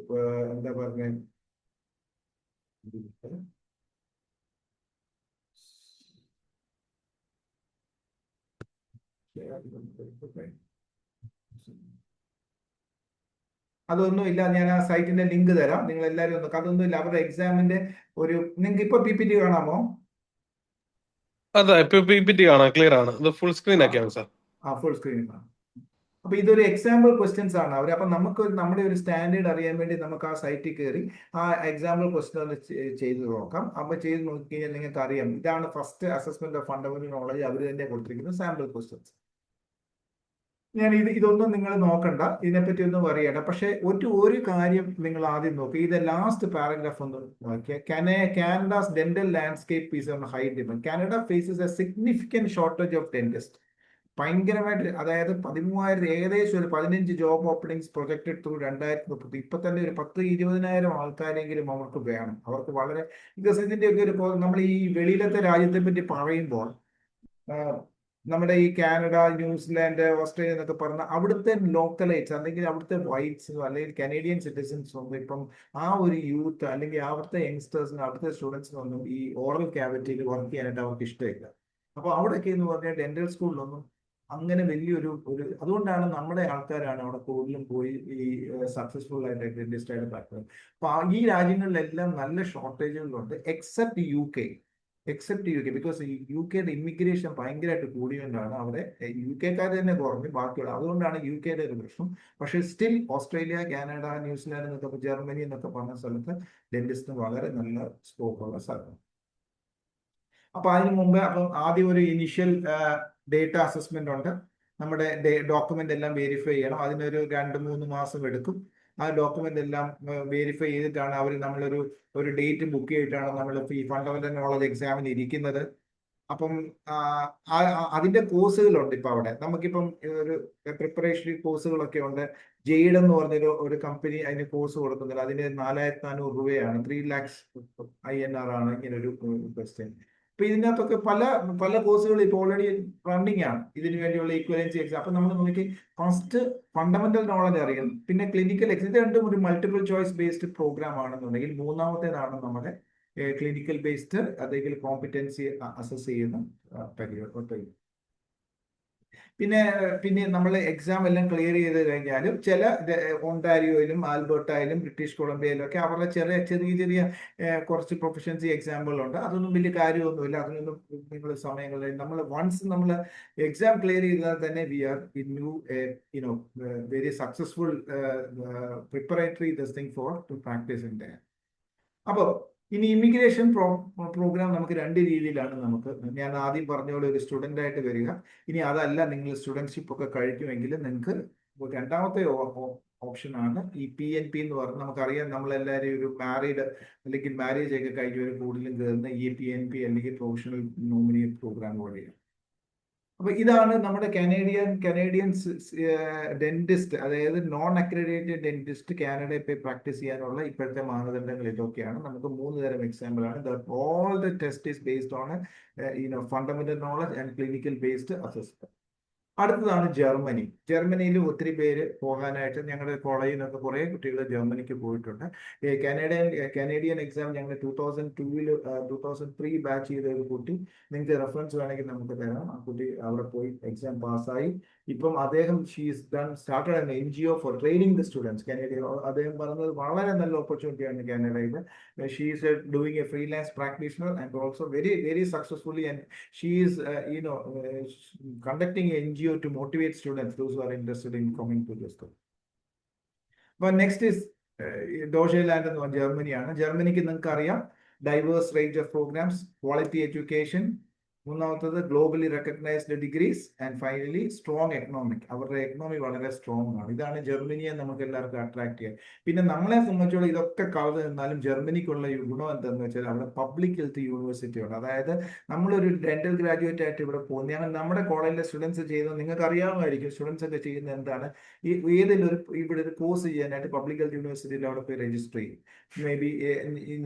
എന്താ പറഞ്ഞ, അതൊന്നുമില്ല. ഞാൻ ആ സൈറ്റിന്റെ ലിങ്ക് തരാം, നിങ്ങൾ എല്ലാവരും ഒന്ന്. അതൊന്നുമില്ല, അവരുടെ എക്സാമിന്റെ ഒരു, നിങ്ങൾക്ക് ഇപ്പൊ PPT കാണാമോ? അതെ, ഇപ്പൊ PPT കാണാം, ക്ലിയർ ആണ്. ഇത് ഫുൾ സ്ക്രീൻ ആ ആക്കിയാണ് സാർ. ഫുൾ സ്ക്രീൻ കാണാം. അപ്പൊ ഇതൊരു എക്സാമ്പിൾ ക്വസ്റ്റ്യൻസ് ആണ് അവർ. അപ്പൊ നമുക്ക് നമ്മുടെ ഒരു സ്റ്റാൻഡേർഡ് അറിയാൻ വേണ്ടി നമുക്ക് ആ സൈറ്റിൽ കയറി ആ എക്സാമ്പിൾ ക്വസ്റ്റ്യൻ ഒന്ന് ചെയ്ത് നോക്കാം. അപ്പൊ ചെയ്ത് നോക്കി കഴിഞ്ഞാൽ നിങ്ങൾക്ക് അറിയാം, ഇതാണ് first assessment of fundamental knowledge. അവർ തന്നെ കൊടുത്തിരിക്കുന്ന സാമ്പിൾ ക്വസ്റ്റ്യൻസ്. ഞാൻ ഇതൊന്നും നിങ്ങൾ നോക്കണ്ട, ഇതിനെപ്പറ്റി ഒന്നും പറയണ്ട. പക്ഷെ ഒരു കാര്യം നിങ്ങൾ ആദ്യം നോക്കുക. ഇത് ലാസ്റ്റ് പാരഗ്രാഫ് ഒന്ന് നോക്കിയാൽ, Canada's dental landscape is on high demand. Canada faces a significant shortage of dentist. ഭയങ്കരമായിട്ട്, അതായത് 13,000, ഏകദേശം ഒരു 15 ജോബ് ഓപ്പണിങ്സ് പ്രൊജക്റ്റഡ് ത്രൂ 2030. ഇപ്പൊ തന്നെ ഒരു 10-20,000 ആൾക്കാരെങ്കിലും അവർക്ക് വേണം. അവർക്ക് വളരെ, ബിക്കോസ് ഇതിന്റെ ഒക്കെ ഒരു, നമ്മൾ ഈ വെളിയിലത്തെ രാജ്യത്തെ പറ്റി പറയുമ്പോൾ നമ്മുടെ ഈ കാനഡ, ന്യൂസിലാൻഡ്, ഓസ്ട്രേലിയ എന്നൊക്കെ പറഞ്ഞ അവിടുത്തെ ലോക്കലൈറ്റ്സ് അല്ലെങ്കിൽ അവിടുത്തെ വൈറ്റ്സ് അല്ലെങ്കിൽ കനേഡിയൻ സിറ്റിസൻസ് ഒന്നും ഇപ്പം ആ ഒരു യൂത്ത് അല്ലെങ്കിൽ അവിടുത്തെ യങ്സ്റ്റേഴ്സിനും അവിടുത്തെ സ്റ്റുഡൻസിനൊന്നും ഈ ഓറൽ ക്യാവിറ്റിയിൽ വർക്ക് ചെയ്യാനായിട്ട് അവർക്ക് ഇഷ്ടമില്ല. അപ്പൊ അവിടെയൊക്കെ എന്ന് പറഞ്ഞാൽ ഡെന്റൽ സ്കൂളിലൊന്നും അങ്ങനെ വലിയൊരു അതുകൊണ്ടാണ് നമ്മുടെ ആൾക്കാരാണ് അവിടെ കൂടുതലും പോയി ഈ സക്സസ്ഫുൾ ആയിട്ട് ഡെന്റിസ്റ്റ് ആയിട്ട് പറ്റുന്നത്. അപ്പൊ ഈ രാജ്യങ്ങളിലെല്ലാം നല്ല ഷോർട്ടേജുകളുണ്ട്, except UK. Because UK immigration ഭയങ്കരമായിട്ട് കൂടിയോണ്ടാണ് അവിടെ UK തന്നെ കുറഞ്ഞു, ബാക്കിയുള്ള, അതുകൊണ്ടാണ് UK ഒരു പ്രശ്നം. പക്ഷേ സ്റ്റിൽ ഓസ്ട്രേലിയ, കാനഡ, ന്യൂസിലാൻഡ് എന്നൊക്കെ, ജർമ്മനി എന്നൊക്കെ പറഞ്ഞ സ്ഥലത്ത് ഡെന്റിസ്റ്റിന് വളരെ നല്ല സ്കോപ്പുള്ള സ്ഥലമാണ്. അപ്പൊ അതിന് മുമ്പ് ആദ്യം ഒരു ഇനിഷ്യൽ ഡേറ്റ അസസ്മെന്റ് ഉണ്ട്. നമ്മുടെ ഡോക്യുമെന്റ് എല്ലാം വെരിഫൈ ചെയ്യണം. അതിനൊരു 2-3 മാസം എടുക്കും. ആ ഡോക്യുമെന്റ് എല്ലാം വെരിഫൈ ചെയ്തിട്ടാണ് അവർ ഒരു ഡേറ്റ് ബുക്ക് ചെയ്തിട്ടാണ് നമ്മൾ ഈ ഫണ്ടമെന്റൽ നോളജ് എക്സാമിന് ഇരിക്കുന്നത്. അപ്പം അതിന്റെ കോഴ്സുകളുണ്ട് ഇപ്പൊ അവിടെ. നമുക്കിപ്പം ഒരു പ്രിപ്പറേഷണറി കോഴ്സുകളൊക്കെ ഉണ്ട്. ജെയ്ഡ് എന്ന് പറഞ്ഞൊരു കമ്പനി അതിന് കോഴ്സ് കൊടുക്കുന്നില്ല. അതിന് 4,400 രൂപയാണ്, 3 lakhs INR ആണ് ഇങ്ങനെ ഒരു ക്വസ്റ്റ്യൻ. അപ്പൊ ഇതിനകത്തൊക്കെ പല കോഴ്സുകൾ ഇപ്പോൾ ഓൾറെഡി റണ്ണിങ് ആണ് ഇതിനു വേണ്ടിയുള്ള ഈക്വലൻസി എക്സാം. അപ്പൊ നമ്മൾ നോക്കി ഫസ്റ്റ് ഫണ്ടമെന്റൽ നോളജ് അറിയണം, പിന്നെ ക്ലിനിക്കൽ എക്സാം. ഇത് രണ്ടും ഒരു മൾട്ടിപ്പിൾ ചോയ്സ് ബേസ്ഡ് പ്രോഗ്രാം ആണെന്നുണ്ടെങ്കിൽ മൂന്നാമത്തേതാണ് നമ്മുടെ ക്ലിനിക്കൽ ബേസ്ഡ് അല്ലെങ്കിൽ കോമ്പിറ്റൻസി അസസ് ചെയ്യുന്ന പരിപാടി. പിന്നെ നമ്മൾ എക്സാം എല്ലാം ക്ലിയർ ചെയ്ത് കഴിഞ്ഞാലും ചില ഒണ്ടാരിയോയിലും ആൽബർട്ടായാലും ബ്രിട്ടീഷ് കൊളംബിയയിലും ഒക്കെ അവരുടെ ചെറിയ കുറച്ച് പ്രൊഫഷൻസി എക്സാമ്പിളുണ്ട്. അതൊന്നും വലിയ കാര്യമൊന്നുമില്ല. അതിനൊന്നും നിങ്ങൾ സമയങ്ങളിൽ നമ്മൾ നമ്മൾ എക്സാം ക്ലിയർ ചെയ്താൽ തന്നെ we are in very successful preparatory this thing for to practice in day. അപ്പോൾ ഇനി ഇമിഗ്രേഷൻ പ്രോഗ്രാം നമുക്ക് 2 രീതിയിലാണ്. ഞാൻ ആദ്യം പറഞ്ഞ പോലെ ഒരു സ്റ്റുഡൻ്റ് ആയിട്ട് വരിക. ഇനി അതല്ല, നിങ്ങൾ സ്റ്റുഡൻഷിപ്പ് ഒക്കെ കഴിക്കുമെങ്കിൽ നിങ്ങൾക്ക് രണ്ടാമത്തെ ഓപ്ഷനാണ് ഈ PNP എന്ന് പറഞ്ഞ്, നമുക്കറിയാം നമ്മളെല്ലാവരും ഒരു മാരീഡ് അല്ലെങ്കിൽ മാരേജ് ഒക്കെ കഴിഞ്ഞവർ കൂടുതലും കയറുന്ന ഈ PNP അല്ലെങ്കിൽ പ്രൊഫഷണൽ നോമിനി പ്രോഗ്രാം വഴിയാണ്. അപ്പൊ ഇതാണ് നമ്മുടെ കനേഡിയൻ ഡെന്റിസ്റ്റ്, അതായത് നോൺ അക്രഡിറ്റഡ് ഡെന്റിസ്റ്റ് കാനഡയിൽ പോയി പ്രാക്ടീസ് ചെയ്യാനുള്ള ഇപ്പോഴത്തെ മാനദണ്ഡങ്ങൾ ഇതൊക്കെയാണ്. നമുക്ക് 3 തരം എക്സാമ്പിൾ ആണ്. All the test is based on fundamental knowledge and clinical based assessment. അടുത്തതാണ് ജർമ്മനി. ജർമ്മനിയിൽ ഒത്തിരി പേര് പോകാനായിട്ട്, ഞങ്ങളുടെ കോളേജിൽ നിന്നൊക്കെ കുറെ കുട്ടികൾ ജർമ്മനിക്ക് പോയിട്ടുണ്ട്. കനേഡിയൻ എക്സാം ഞങ്ങൾ 2002-ൽ 2003 ബാച്ച് ചെയ്ത ഒരു കുട്ടി, നിങ്ങൾക്ക് റെഫറൻസ് വേണമെങ്കിൽ നമുക്ക് തരാം. ആ കുട്ടി അവിടെ പോയി എക്സാം പാസ്സായി. ഇപ്പം അദ്ദേഹം started an NGO four training the students കാനഡയിൽ. അദ്ദേഹം പറഞ്ഞത് വളരെ നല്ല ഓപ്പർച്യൂണിറ്റിയാണ് കാനഡയിൽ. She is doing A freelance practitioner and also very successfully, and she is conducting an NGO to motivate students, those who are interested in coming to this school. But next is Deutschland and ജർമ്മനിയാണ്. ജർമ്മനിക്ക് നിങ്ങൾക്ക് അറിയാം diverse range of programs, quality education, മൂന്നാമത്തത് globally recognised degrees, and finally strong economic. അവരുടെ എക്കണോമി വളരെ സ്ട്രോങ് ആണ്. ഇതാണ് ജർമ്മനിയെ നമുക്ക് എല്ലാവർക്കും അട്രാക്ട് ചെയ്യാൻ. പിന്നെ നമ്മളെ സംബന്ധിച്ചോളം ഇതൊക്കെ കളഞ്ഞു നിന്നാലും ജർമ്മനിക്കുള്ള ഗുണം എന്താണെന്ന് വെച്ചാൽ അവിടെ പബ്ലിക് ഹെൽത്ത് യൂണിവേഴ്സിറ്റി ഉണ്ട്. അതായത് നമ്മളൊരു ഡെന്റൽ ഗ്രാജുവേറ്റ് ആയിട്ട് ഇവിടെ പോകുന്ന നമ്മുടെ കോളേജിലെ സ്റ്റുഡൻസ് ചെയ്യുന്നത് നിങ്ങൾക്ക് അറിയാമായിരിക്കും. സ്റ്റുഡൻസ് ഒക്കെ ചെയ്യുന്നത് എന്താണ്, ഇവിടെ ഒരു കോഴ്സ് ചെയ്യാനായിട്ട് പബ്ലിക് ഹെൽത്ത് യൂണിവേഴ്സിറ്റിയിൽ അവിടെ പോയി രജിസ്റ്റർ ചെയ്യും. മേ ബി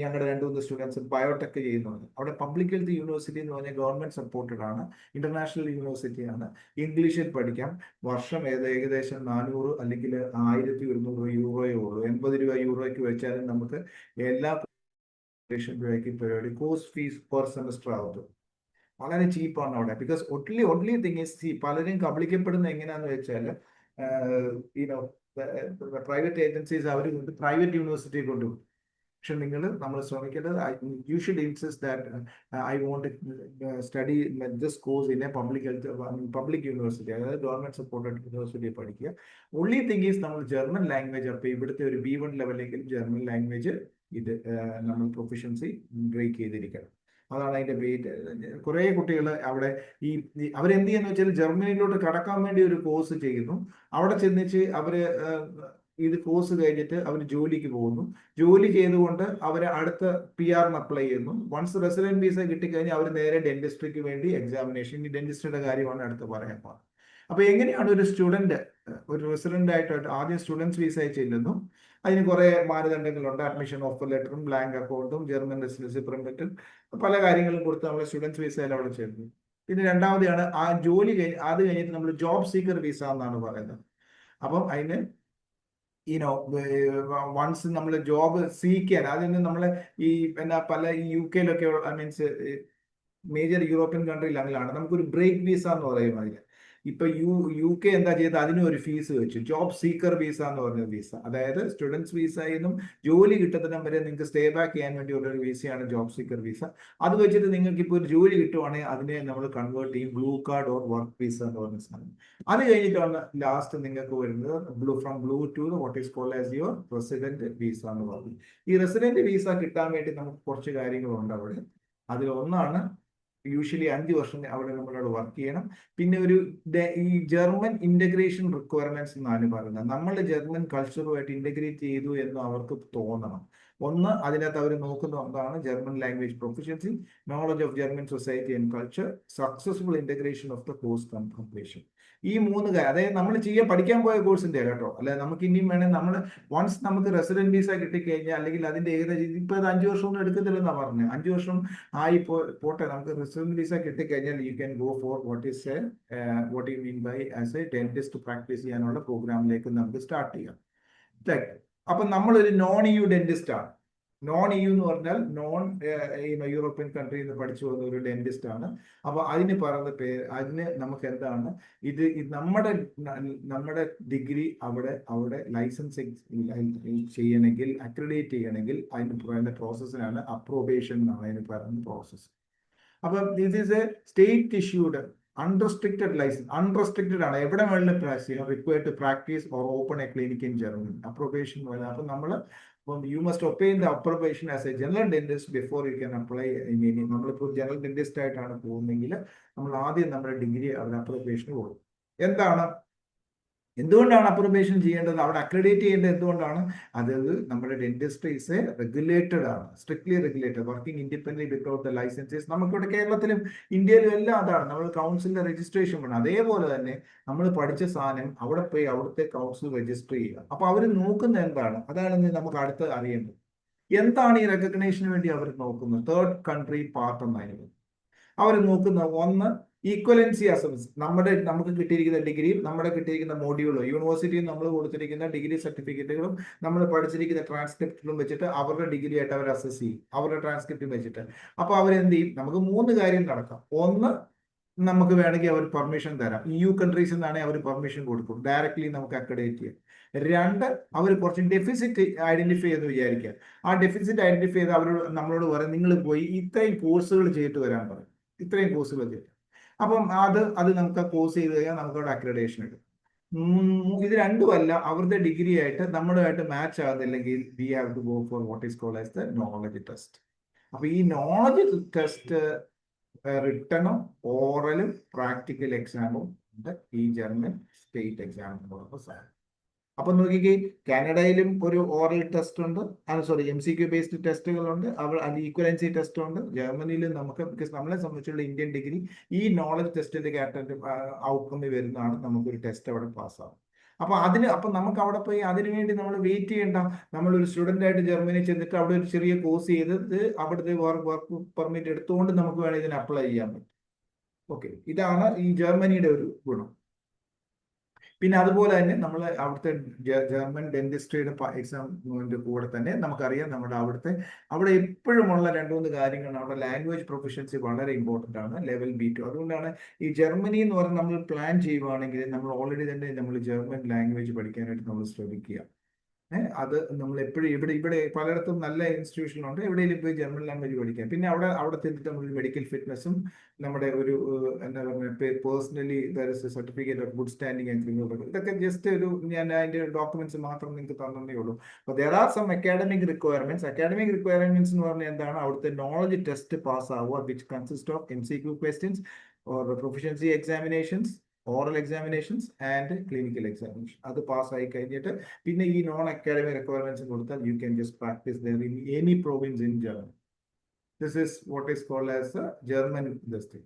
ഞങ്ങളുടെ 2-3 സ്റ്റുഡൻസ് ബയോടെക് ചെയ്യുന്നുണ്ട്. അവിടെ പബ്ലിക് ഹെൽത്ത് യൂണിവേഴ്സിറ്റി എന്ന് പറഞ്ഞാൽ ഗവൺമെന്റ് സപ്പോർട്ടഡ് ആണ്, ഇന്റർനാഷണൽ യൂണിവേഴ്സിറ്റിയാണ്. ഇംഗ്ലീഷിൽ പഠിക്കാം. വർഷം ഏകദേശം 400 അല്ലെങ്കിൽ 1,100 യൂറോയേ ഉള്ളൂ. 80 രൂപ യൂറോയ്ക്ക് വെച്ചാലും നമുക്ക് എല്ലാ രൂപയ്ക്ക് പരിപാടി. കോഴ്സ് ഫീസ് പെർ സെമസ്റ്റർ ആവുന്നത് വളരെ ചീപ്പാണ് അവിടെ. ബിക്കോസ് ഒൺലി തിങ് ഈസ്, പലരും കബളിക്കപ്പെടുന്ന എങ്ങനെയാന്ന് വെച്ചാൽ പ്രൈവറ്റ് ഏജൻസീസ് അവർ പ്രൈവറ്റ് യൂണിവേഴ്സിറ്റി കൊണ്ടുപോകും. പക്ഷെ നമ്മൾ ശ്രമിക്കേണ്ടത് you should insist that I want study this course in a public university, അതായത് ഗവൺമെന്റ് സപ്പോർട്ടഡ് യൂണിവേഴ്സിറ്റി പഠിക്കുക. ഓൺലി തിങ് ഈസ് നമ്മൾ ജർമ്മൻ ലാംഗ്വേജ്, അപ്പോൾ ഇവിടുത്തെ ഒരു B1 ലെവലെങ്കിലും ജർമ്മൻ ലാംഗ്വേജ് ഇത് നമ്മൾ പ്രൊഫഷൻസി ബ്രേക്ക് ചെയ്തിരിക്കണം. അതാണ് അതിന്റെ വെയിറ്റ്. കുറേ കുട്ടികൾ അവിടെ അവരെന്ത് ചെയ്യുന്ന വെച്ചാൽ ജർമ്മനിയിലോട്ട് കടക്കാൻ വേണ്ടി ഒരു കോഴ്സ് ചെയ്യുന്നു. അവിടെ ചെന്നിച്ച് അവര് ഇത് കോഴ്സ് കഴിഞ്ഞിട്ട് അവർ ജോലിക്ക് പോകുന്നു. ജോലി ചെയ്തുകൊണ്ട് അവർ അടുത്ത PR അപ്ലൈ ചെയ്യുന്നു. വൺസ് റെസിഡന്റ് വിസ കിട്ടിക്കഴിഞ്ഞാൽ അവർ നേരെ ഡെന്റിസ്ട്രിക്ക് വേണ്ടി എക്സാമിനേഷൻ, ഈ ഡെന്റിസ്റ്റിയുടെ കാര്യമാണ് അടുത്ത് പറയാൻ പോകുന്നത്. അപ്പൊ എങ്ങനെയാണ് ഒരു സ്റ്റുഡന്റ് ഒരു റെസിഡന്റ് ആയിട്ട് ആദ്യം സ്റ്റുഡൻസ് വിസ ചെല്ലുന്നു. അതിന് കുറെ മാനദണ്ഡങ്ങളുണ്ട്. അഡ്മിഷൻ ഓഫർ ലെറ്ററും ബ്ലാങ്ക് അക്കൗണ്ടും ജർമ്മൻ റെസിഡൻസി പെർമിറ്റും പല കാര്യങ്ങളും കൊടുത്ത് നമ്മൾ സ്റ്റുഡൻസ് വിസയിൽ അവിടെ ചേർന്നു. പിന്നെ രണ്ടാമതാണ് ആ ജോലി അത് കഴിഞ്ഞിട്ട് നമ്മൾ ജോബ് സീക്കർ വിസ എന്നാണ് പറയുന്നത്. അപ്പം അതിന് വൺസ് നമ്മൾ ജോബ് സീക്കാൻ അതിന് നമ്മൾ ഈ പല UK-ലൊക്കെ മീൻസ് മേജർ യൂറോപ്യൻ കൺട്രിയിലാണ് നമുക്കൊരു ബ്രേക്ക് വിസ എന്ന് പറയും. അതിന് ഇപ്പൊ UK എന്താ ചെയ്തത്, അതിനും ഒരു ഫീസ് വെച്ചു. ജോബ് സീക്കർ വിസ എന്ന് പറഞ്ഞ വിസ, അതായത് സ്റ്റുഡൻസ് വിസയിലും ജോലി കിട്ടുന്നതിനും വരെ നിങ്ങൾക്ക് സ്റ്റേ ബാക്ക് ചെയ്യാൻ വേണ്ടിയുള്ള ഒരു വിസയാണ് ജോബ് സീക്കർ വിസ. അത് വെച്ചിട്ട് നിങ്ങൾക്ക് ഇപ്പോൾ ഒരു ജോലി കിട്ടുവാണെങ്കിൽ അതിനെ നമ്മൾ കൺവേർട്ട് ചെയ്യും blue card or work visa എന്ന് പറഞ്ഞ സാധനം. അത് കഴിഞ്ഞിട്ടാണ് ലാസ്റ്റ് നിങ്ങൾക്ക് വരുന്നത് from blue to what is called as your resident visa എന്ന് പറഞ്ഞു. ഈ റെസിഡന്റ് വിസ കിട്ടാൻ വേണ്ടി നമുക്ക് കുറച്ച് കാര്യങ്ങളുണ്ട് അവിടെ. അതിലൊന്നാണ് യൂഷ്വലി 5 വർഷം അവിടെ നമ്മളോട് വർക്ക് ചെയ്യണം. പിന്നെ ഈ ജർമ്മൻ ഇന്റഗ്രേഷൻ റിക്വയർമെന്റ്സ് എന്നാണ് പറയുന്നത്. നമ്മൾ ജർമ്മൻ കൾച്ചറുമായിട്ട് ഇന്റഗ്രേറ്റ് ചെയ്തു എന്ന് അവർക്ക് തോന്നണം. ഒന്ന്, അതിനകത്ത് അവർ നോക്കുന്ന ഒന്നാണ് German language proficiency, knowledge of German society and culture, successful integration of the course completion. ഈ 3 കാര്യം, അതായത് നമ്മൾ പഠിക്കാൻ പോയ കോഴ്സിന്റെ കേട്ടോ, അല്ലെ നമുക്ക് ഇനിയും വേണേൽ നമ്മൾ വൺസ് നമുക്ക് റെസിഡന്റ് വിസ കിട്ടിക്കഴിഞ്ഞാൽ അല്ലെങ്കിൽ അതിന്റെ ഏകദേശം ഇപ്പൊ 5 വർഷമൊന്നും എടുക്കത്തില്ലെന്നാ പറഞ്ഞത്. 5 വർഷം ആയി പോട്ടെ, നമുക്ക് റെസിഡന്റ് വിസ കിട്ടിക്കഴിഞ്ഞാൽ you can go for what you mean by as a dentist practice ചെയ്യാനുള്ള പ്രോഗ്രാമിലേക്ക് നമുക്ക് സ്റ്റാർട്ട് ചെയ്യാം. അപ്പൊ നമ്മളൊരു non-EU ഡെന്റിസ്റ്റ് ആണ്. non-EU എന്ന് പറഞ്ഞാൽ യൂറോപ്യൻ കൺട്രിയിൽ നിന്ന് പഠിച്ചു വന്ന ഒരു ഡെന്റിസ്റ്റ് ആണ്. അപ്പൊ അതിന് പറയുന്ന പേര്, അതിന് നമുക്ക് എന്താണ് ഇത് നമ്മുടെ ഡിഗ്രി അവിടെ ലൈസൻസ് ചെയ്യണമെങ്കിൽ, അക്രഡിറ്റേറ്റ് ചെയ്യണമെങ്കിൽ അതിന് പറയുന്ന പ്രോസസ്സിനാണ് അപ്രോബേഷൻ എന്നാണ് അതിന് പറയുന്ന പ്രോസസ്സ്. അപ്പം this is a state issued unrestricted licence. Unrestricted ആണ്, എവിടെ വേണമെങ്കിലും പ്രാക്ടീസ് ചെയ്യാം. Required to practise or open a clinic in Germany. Approbation പോലെ. അപ്പം നമ്മൾ you must obtain the approbation as a general dentist before you can apply. നമ്മളിപ്പോൾ ജനറൽ ഡെന്റിസ്റ്റ് ആയിട്ടാണ് പോകുന്നെങ്കിൽ നമ്മൾ ആദ്യം നമ്മുടെ ഡിഗ്രി അവിടെ അപ്രോബേഷന് പോകും. എന്തുകൊണ്ടാണ് അപ്രോബേഷൻ ചെയ്യേണ്ടത്, അവിടെ അക്രഡിറ്റേറ്റ് ചെയ്യേണ്ടത് എന്തുകൊണ്ടാണ്? അതായത് നമ്മുടെ ഡെന്റിസ്ട്രി ഇസ് റെഗുലേറ്റഡ് ആണ്, strictly regulated, working independent without the licences. നമുക്കിവിടെ കേരളത്തിലും ഇന്ത്യയിലും എല്ലാം അതാണ്, നമ്മൾ കൗൺസിലിന്റെ രജിസ്ട്രേഷൻ വേണം. അതേപോലെ തന്നെ നമ്മൾ പഠിച്ച സാധനം അവിടെ പോയി അവിടുത്തെ കൗൺസിൽ രജിസ്റ്റർ ചെയ്യുക. അപ്പൊ അവർ നോക്കുന്നത് എന്താണ്, അതാണ് നമുക്ക് അടുത്ത് അറിയേണ്ടത്. എന്താണ് ഈ റെക്കഗ്നേഷന് വേണ്ടി അവർ നോക്കുന്നത്? തേർഡ് കൺട്രി പാർട്ട് എന്നായിരുന്നു അവർ നോക്കുന്ന. ഒന്ന്, ഈക്വലൻസി അസംസ്. നമുക്ക് കിട്ടിയിരിക്കുന്ന ഡിഗ്രിയും നമ്മുടെ കിട്ടിയിരിക്കുന്ന മോഡ്യൂളും യൂണിവേഴ്സിറ്റിയിൽ നമ്മൾ കൊടുത്തിരിക്കുന്ന ഡിഗ്രി സർട്ടിഫിക്കറ്റുകളും നമ്മൾ പഠിച്ചിരിക്കുന്ന ട്രാൻസ്ക്രിപ്റ്റുകളും വെച്ചിട്ട് അവരുടെ ഡിഗ്രി ആയിട്ട് അവർ അസസ് ചെയ്യും, അവരുടെ ട്രാൻസ്ക്രിപ്റ്റും വെച്ചിട്ട്. അപ്പൊ അവരെന്ത് ചെയ്യും? നമുക്ക് 3 കാര്യം നടക്കാം. ഒന്ന്, നമുക്ക് വേണമെങ്കിൽ അവർ പെർമിഷൻ തരാം. EU കൺട്രീസിൽ നിന്നാണെങ്കിൽ അവർ പെർമിഷൻ കൊടുക്കും, ഡയറക്ട്ലി നമുക്ക് അക്രഡിറ്റേറ്റ് ചെയ്യാം. 2, അവർ കുറച്ച് ഡെഫിസിറ്റ് ഐഡന്റിഫൈ ചെയ്ത് വിചാരിക്കുക. ആ ഡെഫിസിറ്റ് ഐഡന്റിഫൈ ചെയ്ത് നമ്മളോട് പറയും, നിങ്ങൾ പോയി ഇത്രയും കോഴ്സുകൾ ചെയ്തിട്ട് വരാൻ പറയും, ഇത്രയും കോഴ്സുകൾ ചെയ്തിട്ട്. അപ്പം അത് നമുക്ക് ആ കോഴ്സ് ചെയ്ത് കഴിഞ്ഞാൽ നമുക്ക് അവിടെ അക്രഡിറ്റേഷൻ എടുക്കും. ഇത് രണ്ടുമല്ല, അവരുടെ ഡിഗ്രി ആയിട്ട് നമ്മുടെയായിട്ട് മാച്ച് ആകുന്നില്ലെങ്കിൽ we have to go for what is called as the knowledge test. അപ്പൊ ഈ നോളജ് ടെസ്റ്റ് റിട്ടണും ഓറലും പ്രാക്ടിക്കൽ എക്സാമും ഉണ്ട് ഈ ജർമ്മൻ സ്റ്റേറ്റ് എക്സാം എന്ന് പറയുന്ന സാധനം. അപ്പൊ നോക്കിക്കേ, കാനഡയിലും ഒരു ഓറൽ ടെസ്റ്റ് ഉണ്ട്, MCQ ബേസ്ഡ് ടെസ്റ്റുകളുണ്ട്, അതിൽ ഈക്വലൻസി ടെസ്റ്റ് ഉണ്ട്. ജർമ്മനിയിലും നമുക്ക്, ബിക്കോസ് നമ്മളെ സംബന്ധിച്ചുള്ള ഇന്ത്യൻ ഡിഗ്രി ഈ നോളജ് ടെസ്റ്റിലേക്ക് ഔട്ട്കമ്മിൽ വരുന്നതാണ് നമുക്കൊരു ടെസ്റ്റ് അവിടെ പാസ്സാവും. അപ്പൊ നമുക്ക് അവിടെ പോയി അതിനുവേണ്ടി നമ്മൾ വെയിറ്റ് ചെയ്യണ്ട. നമ്മളൊരു സ്റ്റുഡന്റ് ആയിട്ട് ജർമ്മനി ചെന്നിട്ട് അവിടെ ഒരു ചെറിയ കോഴ്സ് ചെയ്ത് അവിടുത്തെ വർക്ക് പെർമിറ്റ് എടുത്തുകൊണ്ട് നമുക്ക് വേണമെങ്കിൽ ഇതിന് അപ്ലൈ ചെയ്യാൻ പറ്റും. ഓക്കെ, ഇതാണ് ഈ ജർമ്മനിയുടെ ഒരു ഗുണം. പിന്നെ അതുപോലെ തന്നെ നമ്മൾ അവിടുത്തെ ജർമ്മൻ ഡെന്റിസ്ട്രിയുടെ എക്സാമിന്റെ കൂടെ തന്നെ നമുക്കറിയാം അവിടെ എപ്പോഴുമുള്ള 2-3 കാര്യങ്ങളാണ്. അവിടെ ലാംഗ്വേജ് പ്രൊഫഷൻസി വളരെ ഇമ്പോർട്ടൻ്റ് ആണ്, ലെവൽ B2. അതുകൊണ്ടാണ് ഈ ജർമ്മനി എന്ന് പറഞ്ഞാൽ നമ്മൾ പ്ലാൻ ചെയ്യുവാണെങ്കിൽ നമ്മൾ ഓൾറെഡി തന്നെ നമ്മൾ ജർമ്മൻ ലാംഗ്വേജ് പഠിക്കാനായിട്ട് നമ്മൾ ശ്രമിക്കുക. അത് നമ്മൾ എപ്പോഴും ഇവിടെ പലയിടത്തും നല്ല ഇൻസ്റ്റിറ്റ്യൂഷനുണ്ട്, എവിടെയെങ്കിലും പോയി ജർമ്മൻ ലാംഗ്വേജ് പഠിക്കാം. പിന്നെ അവിടെ ചെന്നിട്ട് നമ്മൾ മെഡിക്കൽ ഫിറ്റ്നസും നമ്മുടെ ഒരു എന്താ പറയുക personally certificate of good standing and criminal, ഇതൊക്കെ ജസ്റ്റ് ഞാൻ അതിന്റെ ഡോക്യുമെന്റ്സ് മാത്രം നിങ്ങൾക്ക് തന്നേ ഉള്ളൂ. അപ്പോൾ there are some academic requirements. Academic requirements എന്ന് പറഞ്ഞാൽ എന്താണ്? അവിടുത്തെ നോളജ് ടെസ്റ്റ് പാസ് ആവുക, which consist of MCQ questions or proficiency examinations, oral examinations and clinical examination. അത് പാസ്സായി കഴിഞ്ഞിട്ട് പിന്നെ ഈ നോൺ അക്കാഡമിക് റിക്വയർമെന്റ്സ് കൊടുത്താൽ you can just practice there in any province in Germany. This is what is called as a German industry.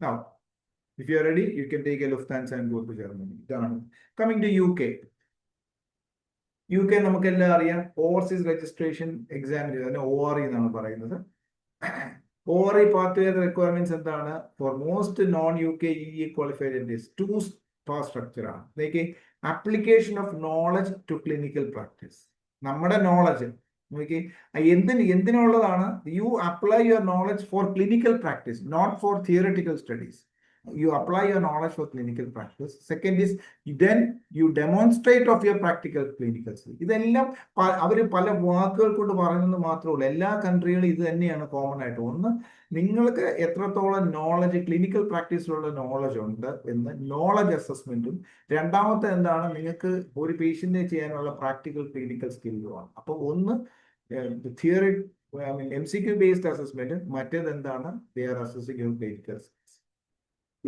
Now, if you are ready, you can take a Lufthansa and go to Germany. Done. Coming to UK. UK നമുക്കെല്ലാം അറിയാം, ഓവർസീസ് രജിസ്ട്രേഷൻ എക്സാമിന് തന്നെ ORE എന്നാണ് പറയുന്നത്. ORE pathway requirements എന്താണ്? For most non-UK EE qualified entities, 2 star structure ആണ്. Like application of knowledge to clinical practice. നമ്മുടെ നോളജ് നോക്കി എന്തിനുള്ളതാണ്? You apply your knowledge for clinical practice, not for theoretical studies. You apply your knowledge for clinical practice. Second is then you demonstrate of your practical clinical skill. ഇതെല്ലാം അവർ പല വാക്കുകൾ കൊണ്ട് പറയുന്നത് മാത്രമല്ല, എല്ലാ കൺട്രികളും ഇത് തന്നെയാണ് കോമൺ ആയിട്ട്. ഒന്ന്, നിങ്ങൾക്ക് എത്രത്തോളം നോളജ് ക്ലിനിക്കൽ പ്രാക്ടീസിലുള്ള നോളജ് ഉണ്ട് എന്ന് നോളജ് അസസ്മെന്റും, രണ്ടാമത്തെ എന്താണ്, നിങ്ങൾക്ക് ഒരു പേഷ്യന്റിനെ ചെയ്യാനുള്ള പ്രാക്ടിക്കൽ ക്ലിനിക്കൽ സ്കില്ലുമാണ്. അപ്പോൾ ഒന്ന് തിയറി MCQ ബേസ്ഡ് അസസ്മെന്റ്, മറ്റേത് എന്താണ്, they are assessing your clinical skills.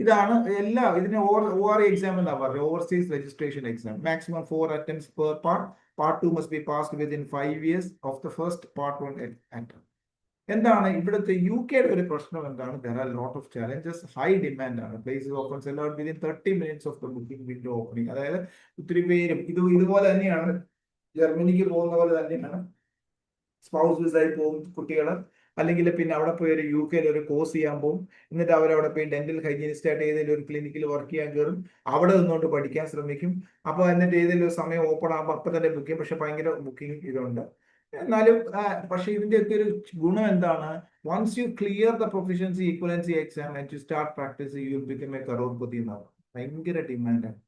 ഇതാണ് എല്ലാം. ഇതിന് ORE എക്സാം എന്നാ പറയുക, overseas registration exam. Maximum 4 attempts per part. Part 2 must be passed within 5 years of the first Part 1 attempt. എന്താണ് ഇവിടുത്തെ UKയുടെ ഒരു പ്രശ്നം എന്താണ്? There are a lot of challenges, high demand ആണ്. Places often sell out within 30 minutes of the booking window opening. അതായത് ഒത്തിരി പേരും ഇതുപോലെ തന്നെയാണ്, ജർമ്മനിക്ക് പോകുന്ന പോലെ തന്നെയാണ് സ്പൗസ് വിസയിൽ പോകും കുട്ടികൾ, അല്ലെങ്കിൽ പിന്നെ അവിടെ പോയി ഒരു UK ഒരു കോഴ്സ് ചെയ്യാൻ പോകും, എന്നിട്ട് അവരവിടെ പോയി ഡെന്റൽ ഹൈജീനിസ്റ്റ് ആയിട്ട് ഏതെങ്കിലും ഒരു ക്ലിനിക്കിൽ വർക്ക് ചെയ്യാൻ കയറും, അവിടെ നിന്നുകൊണ്ട് പഠിക്കാൻ ശ്രമിക്കും. അപ്പോൾ എന്നിട്ട് ഏതെങ്കിലും ഒരു സമയം ഓപ്പൺ ആകുമ്പോൾ അപ്പം തന്നെ ബുക്ക് ചെയ്യും. പക്ഷെ ഭയങ്കര ബുക്കിംഗ് ഇതുണ്ട്. എന്നാലും പക്ഷെ ഇതിന്റെയൊക്കെ ഒരു ഗുണം എന്താണ്? Once you clear the proficiency equivalency exam and you start practice, you will become a crorepati എന്നാണ്. ഭയങ്കര ഡിമാൻഡാണ്.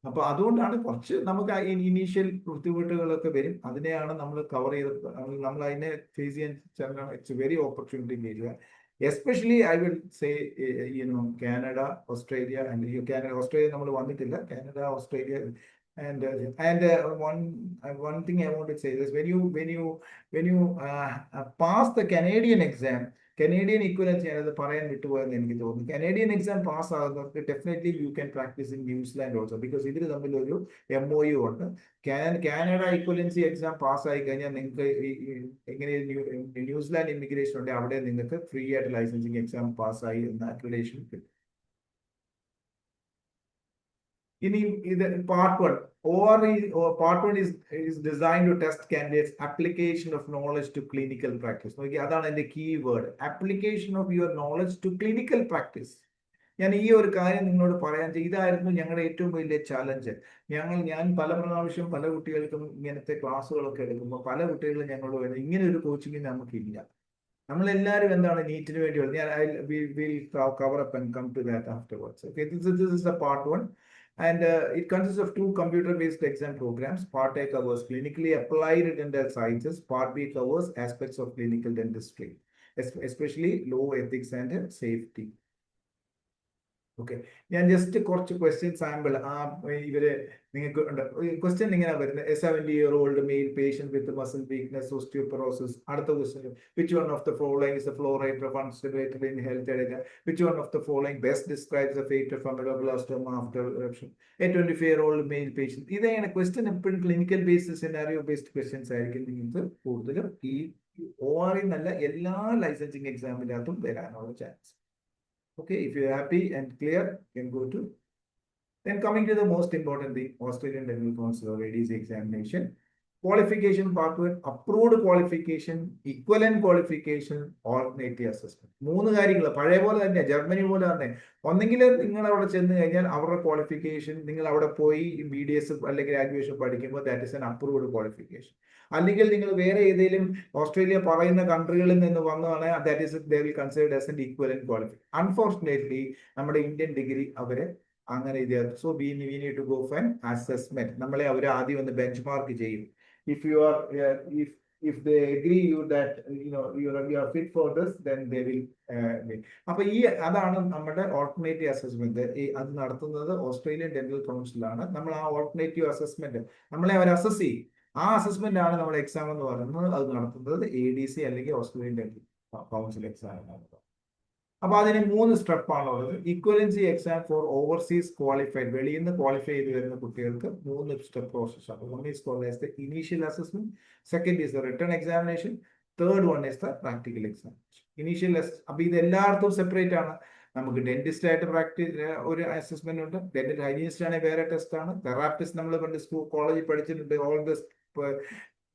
അപ്പൊ അതുകൊണ്ടാണ് കുറച്ച് നമുക്ക് ഇനീഷ്യൽ ബുദ്ധിമുട്ടുകളൊക്കെ വരും. അതിനെയാണ് നമ്മൾ കവർ ചെയ്ത് നമ്മൾ അതിനെ ഫേസ് ചെയ്യാൻ ചെല്ലണം. It's very opportunity area. Especially I will say Canada, Australia and Australia നമ്മൾ വന്നിട്ടില്ല, Canada, Australia and one thing I want to say is when you pass the Canadian exam, Canadian equivalence ഞാനത് പറയാൻ വിട്ടുപോയെന്ന് എനിക്ക് തോന്നുന്നു. Canadian exam പാസ് ആകുന്നവർക്ക് definitely you can practice in New Zealand also, because ഇതിൽ തമ്മിൽ ഒരു MOU ഉണ്ട്. കാനഡ ഈക്വലൻസി എക്സാം പാസ് ആയി കഴിഞ്ഞാൽ നിങ്ങൾക്ക് എങ്ങനെ ന്യൂസിലാൻഡ് ഇമിഗ്രേഷൻ ഉണ്ട്, അവിടെ നിങ്ങൾക്ക് ഫ്രീ ആയിട്ട് ലൈസൻസിങ് എക്സാം പാസ്സായി എന്ന അക്രഡിറ്റേഷൻ കിട്ടും. ഇനി ഇത് part 1. Part 1 is designed to test candidates application of knowledge to clinical practice. നോക്കി, അതാണ് എൻ്റെ key word, application of your knowledge to clinical practice. ഞാൻ ഈ ഒരു കാര്യം നിങ്ങളോട് പറയാൻ, ഇതായിരുന്നു ഞങ്ങളുടെ ഏറ്റവും വലിയ ചാലഞ്ച്. ഞാൻ പല പ്രാവശ്യം പല കുട്ടികൾക്കും ഇങ്ങനത്തെ ക്ലാസ്സുകളൊക്കെ എടുക്കുമ്പോൾ പല കുട്ടികളും ഞങ്ങളോട് പറയുന്നത്, ഇങ്ങനെ ഒരു കോച്ചിങ് നമുക്കില്ല. നമ്മളെല്ലാവരും എന്താണ് നീറ്റിന് വേണ്ടി വരുന്നത്. ഞാൻ cover up and come to that afterwards. Okay, this is the part 1. And it consists of 2 computer-based exam programs. Part A covers clinically applied dental sciences. Part B covers aspects of clinical dentistry, especially law, ethics, and safety. Okay, ഞാൻ ജസ്റ്റ് കുറച്ച് ക്വസ്റ്റ്യൻ സാമ്പിൾ ഇവര് നിങ്ങൾക്ക് ക്വസ്റ്റ്യൻ ഇങ്ങനെ വരുന്നത്. 70-year-old male patient with muscle weakness, osteoporosis. അടുത്ത question, which one of the following is a fluoride concentrated in health area? Which one of the following best describes the fate of ameloblastoma after eruption? A 25-year-old male patient. ഇതാണ് ക്വസ്റ്റ്യൻ. എപ്പോഴും clinical based scenario based questions ആയിരിക്കും നിങ്ങൾക്ക് കൂടുതലും ഈ ORE എന്നല്ല എല്ലാ ലൈസൻസിങ് എക്സാമിനകത്തും വരാനുള്ള chance. Okay, if you're happy and clear, you can go to. Then coming to the most important thing, Australian Dental Council or ADC examination. Qualification pathway, approved qualification, equivalent qualification, alternative assessment. 3 കാര്യങ്ങൾ പഴയ പോലെ തന്നെ, ജർമ്മനി പോലെ തന്നെ. ഒന്നെങ്കിൽ നിങ്ങൾ അവിടെ ചെന്ന് കഴിഞ്ഞാൽ അവരുടെ ക്വാളിഫിക്കേഷൻ, നിങ്ങൾ അവിടെ പോയി BDS അല്ലെങ്കിൽ ഗ്രാജുവേഷൻ പഠിക്കുമ്പോൾ that is an approved qualification. അല്ലെങ്കിൽ നിങ്ങൾ വേറെ ഏതെങ്കിലും ഓസ്ട്രേലിയ പറയുന്ന കൺട്രികളിൽ നിന്ന് വന്നതാണ്, that is they will considered as an equivalent qualification. Unfortunately നമ്മുടെ ഇന്ത്യൻ ഡിഗ്രി അവരെ അങ്ങനെ ഇത്. So we need to go for assessment. നമ്മളെ അവർ ആദ്യം ഒന്ന് ബെഞ്ച് മാർക്ക് ചെയ്യും. If you are if they agree you that you are fit for this, then they will അപ്പൊ അതാണ് നമ്മുടെ ഓൾട്ടർനേറ്റീവ് അസസ്മെന്റ്. അത് നടത്തുന്നത് ഓസ്ട്രേലിയൻ ഡെന്റൽ കൗൺസിലാണ്. നമ്മൾ ആ ഓൾട്ടർനേറ്റീവ് അസസ്മെന്റ് നമ്മളെ അവർ അസസ് ചെയ്യും. ആ അസസ്മെന്റ് ആണ് നമ്മുടെ എക്സാം എന്ന് പറയുന്നത്. അത് നടത്തുന്നത് ADC അല്ലെങ്കിൽ ഓസ്ട്രേലിയൻ ഡെന്റൽ കൗൺസിൽ എക്സാം ആണ്. അപ്പൊ അതിന് 3 സ്റ്റെപ്പാണുള്ളത്. Equivalency exam for overseas qualified, വെളിയിൽ നിന്ന് ക്വാളിഫൈ ചെയ്ത് വരുന്ന കുട്ടികൾക്ക് 3 സ്റ്റെപ്പ് പ്രോസസ്സാണ്. One is called as the initial assessment, second is the written examination, third one is the practical examination. Initial അപ്പൊ ഇത് എല്ലായിടത്തും സെപ്പറേറ്റ് ആണ്. നമുക്ക് ഡെന്റിസ്റ്റ് ആയിട്ട് പ്രാക്ടീസ് ഒരു അസസ്മെന്റ് ഉണ്ട്, ഡെന്റൽ ഹൈജീനിസ്റ്റ് ആണെങ്കിൽ വേറെ ടെസ്റ്റ് ആണ്, തെറാപ്പിസ്റ്റ് നമ്മൾ പണ്ട് കോളേജിൽ പഠിച്ചിട്ടുണ്ട്. All this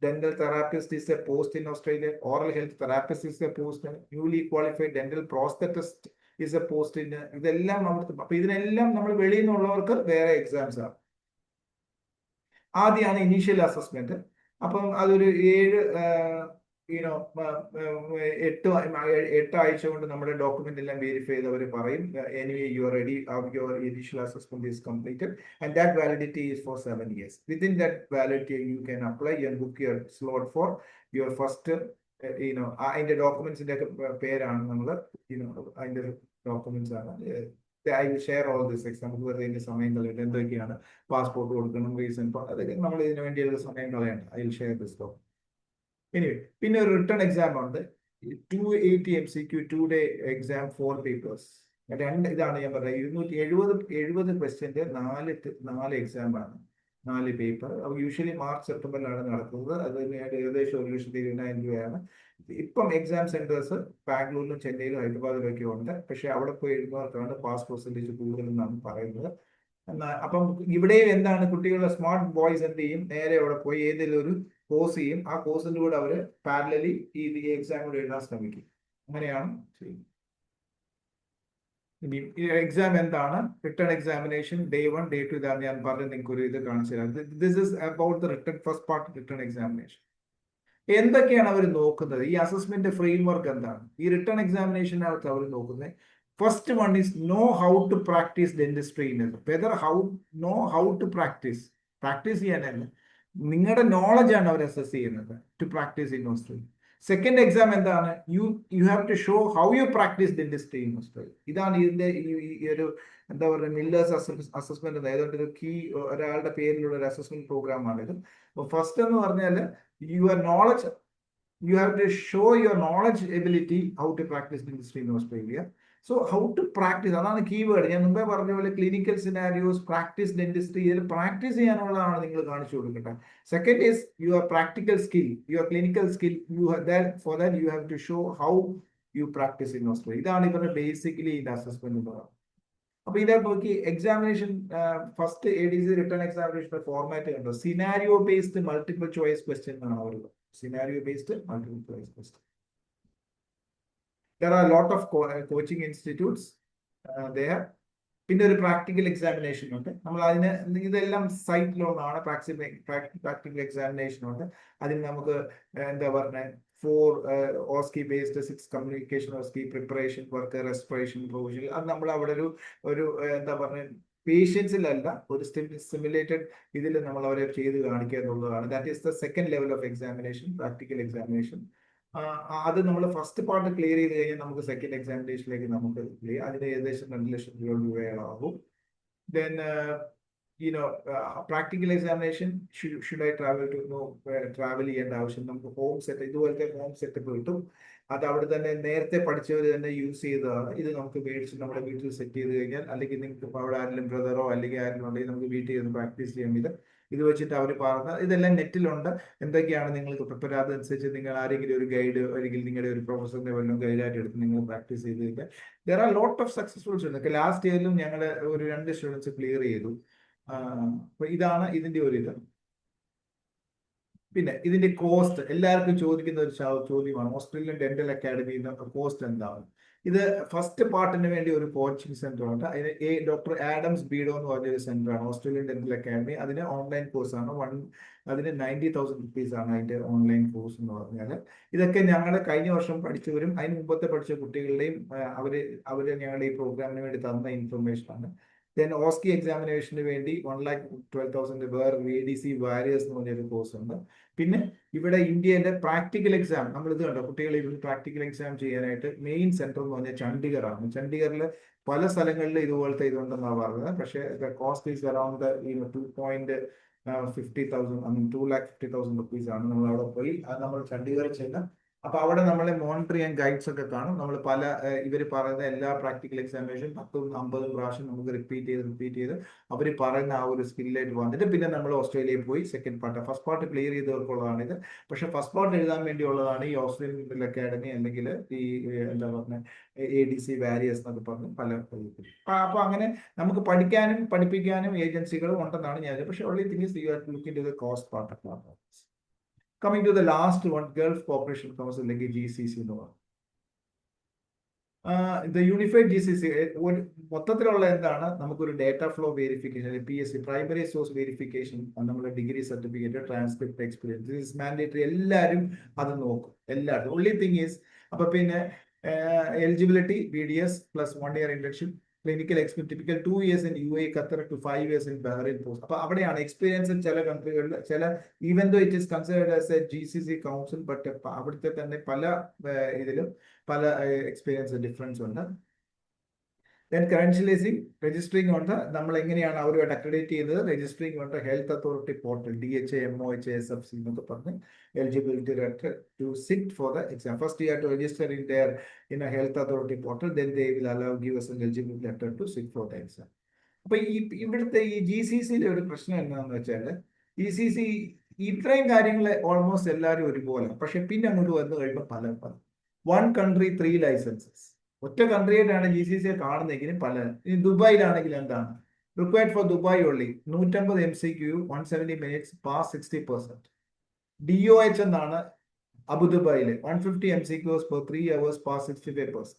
dental therapist is a post in Australia. Oral health therapist is a post. Newly qualified dental prosthetist is a post in. ഇതെല്ലാം അപ്പൊ ഇതിനെല്ലാം നമ്മൾ വെളിയിൽ നിന്നുള്ളവർക്ക് വേറെ എക്സാംസ് ആണ്. ആദ്യമാണ് ഇനീഷ്യൽ അസസ്മെന്റ്. അപ്പം അതൊരു 8 ആഴ്ച കൊണ്ട് നമ്മുടെ ഡോക്യുമെന്റ് എല്ലാം വെരിഫൈ ചെയ്ത് അവർ പറയും, anyway you are ready, your initial assessment is completed, and that validity is for 7 years. Within that validity you can apply and book your slot for your first അതിന്റെ ഡോക്യുമെന്റ്സിന്റെ പേരാണ് നമ്മൾ അതിന്റെ ഡോക്യുമെന്റ്സ് ആണ്. I will share all this exam. നമുക്ക് വെറുതെ ഇതിന്റെ സമയം കളയണ്ട. എന്തൊക്കെയാണ് പാസ്പോർട്ട് കൊടുക്കണം, റീസൺ, അതൊക്കെ നമ്മൾ ഇതിനു വേണ്ടിയുള്ള സമയം കളയണ്ട. I will share this document. Anyway, പിന്നെ ഒരു റിട്ടേൺ എക്സാം ഉണ്ട്. 280 MCQ 2-day എക്സാം 4 പേപ്പേഴ്സ്. ഇതാണ് ഞാൻ പറഞ്ഞത്. 270 ക്വസ്റ്റ്യന്റെ 4 എക്സാം ആണ്, 4 പേപ്പർ. അപ്പൊ യൂഷ്വലി മാർച്ച് സെപ്റ്റംബറിലാണ് നടക്കുന്നത്. അത് ഏകദേശം 1,20,000 രൂപയാണ്. ഇപ്പം എക്സാം സെന്റേഴ്സ് ബാംഗ്ലൂരിലും ചെന്നൈയിലും ഹൈദരാബാദിലും ഒക്കെ ഉണ്ട്. പക്ഷെ അവിടെ പോയി എഴുതുന്നവർക്കാണ് പാസ് പെർസെന്റേജ് കൂടുതലെന്നാണ് പറയുന്നത്. അപ്പം ഇവിടെയും എന്താണ്, കുട്ടികളുടെ സ്മാർട്ട് ബോയ്സ് എന്ത് ചെയ്യും, നേരെ അവിടെ പോയി ഏതെങ്കിലും ഒരു കോഴ്സ് ചെയ്യും. ആ കോഴ്സിന്റെ കൂടെ അവർ പാരലലി ഈ എക്സാം കൂടെ എഴുതാൻ ശ്രമിക്കും. അങ്ങനെയാണ് ചെയ്യുന്നത്. എക്സാം എന്താണ്, റിട്ടേൺ എക്സാമിനേഷൻ ഡേ 1 ഡേ 2 ഇതാണ് ഞാൻ പറഞ്ഞത്. നിങ്ങൾക്ക് ഒരു ഇത് കാണിച്ചു തരാം. This is about the return first part written examination. എന്തൊക്കെയാണ് അവർ നോക്കുന്നത്, ഈ അസസ്മെന്റ് ഫ്രെയിം വർക്ക് എന്താണ്, ഈ റിട്ടേൺ എക്സാമിനേഷനകത്ത് അവർ നോക്കുന്നത്. First one is know how to practice dentistry in whether how to practice ചെയ്യാനല്ല, നിങ്ങളുടെ നോളജ് ആണ് അവർ അസസ് ചെയ്യുന്നത് to practice in Australia. Second exam എന്താണ്, you have to show how you practice dentistry in Australia. ഇതാണ് ഇതിന്റെ ഈ ഒരു എന്താ പറയുക മില്ലേഴ്സ് അസസ്മെന്റ്. ഏതാണ്ട് ഒരു ഒരാളുടെ പേരിലുള്ള ഒരു അസസ്മെന്റ് പ്രോഗ്രാം ആണിത്. അപ്പൊ ഫസ്റ്റ് എന്ന് പറഞ്ഞാൽ your knowledge, you have to show your knowledge ability how to practice dentistry in Australia. So how to practice, അതാണ് കീവേഡ്. ഞാൻ മുമ്പേ പറഞ്ഞ പോലെ ക്ലിനിക്കൽ സിനാരിയോസ്, പ്രാക്ടീസ് ഡെന്റിസ്ട്രി, ഇതിൽ പ്രാക്ടീസ് ചെയ്യാനുള്ളതാണ് നിങ്ങൾ കാണിച്ചു കൊടുക്കേണ്ടത്. Second is your practical skill, your clinical skill. For that you have to show how you practice in Australia. ഇതാണ് ഇവരുടെ ബേസിക്കലി ഇതിന്റെ അസസ്മെന്റ് എന്ന് പറയുന്നത്. അപ്പൊ ഇതേ നോക്കി എക്സാമിനേഷൻ ഫസ്റ്റ് ADC റിട്ടേൺ എക്സാമിനേഷന്റെ ഫോർമാറ്റ് കണ്ടോ, scenario based multiple choice question എന്നാണ് അവരുള്ളത്. Scenario based multiple choice question. There are a lot of coaching institutes there. പിന്നെ ഒരു പ്രാക്ടിക്കൽ എക്സാമിനേഷൻ ഉണ്ട്. നമ്മൾ അതിന് ഇതെല്ലാം സൈറ്റിലുള്ളതാണ്. പ്രാക്ടിക്കൽ എക്സാമിനേഷൻ ഉണ്ട്. അതിന് നമുക്ക് എന്താ പറഞ്ഞ 4 OSCE based 6 communication OSCE, preparation, work, respiration, provision. അത് നമ്മൾ അവിടെ ഒരു എന്താ പറഞ്ഞ പേഷ്യൻസിലല്ല, ഒരു സിമുലേറ്റഡ് ഇതിൽ നമ്മൾ അവരെ ചെയ്ത് കാണിക്കുക എന്നുള്ളതാണ്. That is the second level of examination, practical examination. അത് നമ്മൾ ഫസ്റ്റ് പാർട്ട് ക്ലിയർ ചെയ്ത് കഴിഞ്ഞാൽ നമുക്ക് സെക്കൻഡ് എക്സാമിനേഷനിലേക്ക് നമുക്ക് അതിന് ഏകദേശം 2 ലക്ഷം രൂപയാകും. Then practical examination should I travel ചെയ്യേണ്ട ആവശ്യം, നമുക്ക് ഹോം സെറ്റ്, ഇതുപോലത്തെ ഹോം സെറ്റപ്പ് കിട്ടും. അത് അവിടെ തന്നെ നേരത്തെ പഠിച്ചവർ തന്നെ യൂസ് ചെയ്തതാണ്. ഇത് നമുക്ക് മേടിച്ച് നമ്മുടെ വീട്ടിൽ സെറ്റ് ചെയ്ത് കഴിഞ്ഞാൽ, അല്ലെങ്കിൽ നിങ്ങൾക്ക് അവിടെ ആരെങ്കിലും ബ്രദറോ അല്ലെങ്കിൽ ആരെങ്കിലും ഉണ്ടെങ്കിൽ നമുക്ക് വീട്ടിൽ ഇരുന്ന് പ്രാക്ടീസ് ചെയ്യാൻ ഇത് വെച്ചിട്ട് അവർ പറഞ്ഞ ഇതെല്ലാം നെറ്റിലുണ്ട്. എന്തൊക്കെയാണ് നിങ്ങൾക്ക് പ്രിപ്പയർ അതനുസരിച്ച് നിങ്ങൾ ആരെങ്കിലും ഒരു ഗൈഡ് അല്ലെങ്കിൽ നിങ്ങളുടെ ഒരു പ്രൊഫസറിന്റെ വല്ലതും ഗൈഡായിട്ട് എടുത്ത് നിങ്ങൾ പ്രാക്ടീസ് ചെയ്ത് കഴിഞ്ഞാൽ there are lot of successful students. Last ഇയറിലും ഞങ്ങൾ ഒരു 2 സ്റ്റുഡൻസ് ക്ലിയർ ചെയ്തു. അപ്പൊ ഇതാണ് ഇതിന്റെ ഒരു ഇത്. പിന്നെ ഇതിന്റെ കോസ്റ്റ് എല്ലാവർക്കും ചോദിക്കുന്ന ഒരു ചോദ്യമാണ്. ഓസ്ട്രേലിയൻ ഡെന്റൽ അക്കാഡമിയുടെ കോസ്റ്റ് എന്താണ്? ഇത് ഫസ്റ്റ് പാർട്ടിന് വേണ്ടി ഒരു കോച്ചിങ് സെന്റർ ഉണ്ട്. അതിന് ഡോക്ടർ ആഡംസ് ബീഡോ എന്ന് പറഞ്ഞൊരു സെന്റർ ആണ് ഓസ്ട്രേലിയൻ ഡെന്റൽ അക്കാഡമി. അതിന് ഓൺലൈൻ കോഴ്സാണ്. അതിന് 90,000 rupees ആണ് അതിന്റെ ഓൺലൈൻ കോഴ്സ് എന്ന് പറഞ്ഞാൽ. ഇതൊക്കെ ഞങ്ങൾ കഴിഞ്ഞ വർഷം പഠിച്ചവരും അതിന് മുമ്പത്തെ പഠിച്ച കുട്ടികളുടെയും അവര് ഞങ്ങളുടെ ഈ പ്രോഗ്രാമിന് വേണ്ടി തന്ന ഇൻഫർമേഷൻ ആണ്. ദെൻ ഓസ്കി എക്സാമിനേഷന് വേണ്ടി 1,12,000 വേറെ ADC വാരിയേഴ്സ് എന്ന് പറഞ്ഞൊരു കോഴ്സ് ഉണ്ട്. പിന്നെ ഇവിടെ ഇന്ത്യയിലെ പ്രാക്ടിക്കൽ എക്സാം നമ്മൾ ഇത് കണ്ടോ, കുട്ടികളെ ഇവിടെ പ്രാക്ടിക്കൽ എക്സാം ചെയ്യാനായിട്ട് മെയിൻ സെന്റർ എന്ന് പറഞ്ഞാൽ ചണ്ഡീഗഡ് ആണ്. ചണ്ഡീഗഡിൽ പല സ്ഥലങ്ങളിൽ ഇതുപോലത്തെ ഇതുണ്ടെന്നാണ് പറഞ്ഞത്. പക്ഷേ കോസ്റ്റ് ഈസ് അറൌണ്ട് 2,50,000 rupees ആണ്. നമ്മൾ അവിടെ പോയി അത് നമ്മൾ ചണ്ഡീഗഡ് ചെയ്യുന്ന. അപ്പൊ അവിടെ നമ്മളെ മോണിറ്റർ ചെയ്യാൻ ഗൈഡ്സ് ഒക്കെ കാണും. നമ്മൾ പല ഇവർ പറയുന്ന എല്ലാ പ്രാക്ടിക്കൽ എക്സാമിനേഷൻ 10-50 പ്രാവശ്യം നമുക്ക് റിപ്പീറ്റ് ചെയ്ത് അവർ പറയുന്ന ആ ഒരു സ്കില്ലായിട്ട് വന്നിട്ട് പിന്നെ നമ്മൾ ഓസ്ട്രേലിയയിൽ പോയി second part. First part clear ചെയ്തവർക്കുള്ളതാണ് ഇത്. പക്ഷെ ഫസ്റ്റ് പാർട്ട് എഴുതാൻ വേണ്ടിയുള്ളതാണ് ഈ ഓസ്ട്രേലിയൻ ഡെന്റൽ അക്കാഡമി അല്ലെങ്കിൽ ഈ എന്താ പറഞ്ഞ ADC വാരിയേഴ്സ് എന്നൊക്കെ പറഞ്ഞ് പല. അപ്പൊ അങ്ങനെ നമുക്ക് പഠിക്കാനും പഠിപ്പിക്കാനും ഏജൻസികളും ഉണ്ടെന്നാണ് ഞാൻ. പക്ഷെ only thing is you have to look into the cost part of that. Coming to the last one, Gulf Cooperation Council അല്ലെങ്കിൽ GCC എന്ന് പറയും. The Unified GCC മൊത്തത്തിലുള്ള എന്താണ്, നമുക്കൊരു data flow verification, PSC primary source verification, നമ്മുടെ degree certificate, transcript, experience, this is mandatory. എല്ലാവരും അത് നോക്കും, എല്ലാവരും. only thing is അപ്പൊ പിന്നെ eligibility BDS plus 1 year internship, clinical experience typical 2 years in UAE, Qatar to 5 years in Bahrain post. അപ്പൊ അവിടെയാണ് എക്സ്പീരിയൻസ്. ചില കൺട്രികളിൽ ചില even though it is considered as a GCC council, but അവിടുത്തെ തന്നെ പല ഇതിലും പല എക്സ്പീരിയൻസ് ഡിഫറൻസ് ഉണ്ട്. ദെൻ ക്രെഡൻഷ്യലൈസിംഗ്, രജിസ്റ്ററിംഗ് ഉണ്ട്. നമ്മൾ എങ്ങനെയാണ് അവരുമായിട്ട് അക്രഡിറ്റ് ചെയ്യുന്നത്? രജിസ്റ്ററിംഗ് ഉണ്ട് health authority portal, DHA, MOH, SFC എന്നൊക്കെ പറഞ്ഞ് eligibility letter to sit for the exam. First you have to register in a health authority portal, then they will give us an eligibility letter to sit for the exam. അപ്പൊ ഇവിടുത്തെ ഈ GCCയിലെ ഒരു പ്രശ്നം എന്താണെന്ന് വെച്ചാൽ, GCC ഇത്രയും കാര്യങ്ങൾ ഓൾമോസ്റ്റ് എല്ലാവരും ഒരുപോലെ, പക്ഷെ പിന്നെ അങ്ങോട്ട് വന്നു കഴിയുമ്പോൾ പല 1 country 3 licenses. ഒറ്റ കൺട്രിയായിട്ടാണ് GCC കാണുന്നതെങ്കിലും പല. ഈ ദുബായിലാണെങ്കിൽ എന്താണ് required for Dubai only 150 MCQ, 170 minutes, pass 60%. DOH എന്നാണ് അബുദാബിയിലെ 150 MCQs per 3 hours, pass 65%.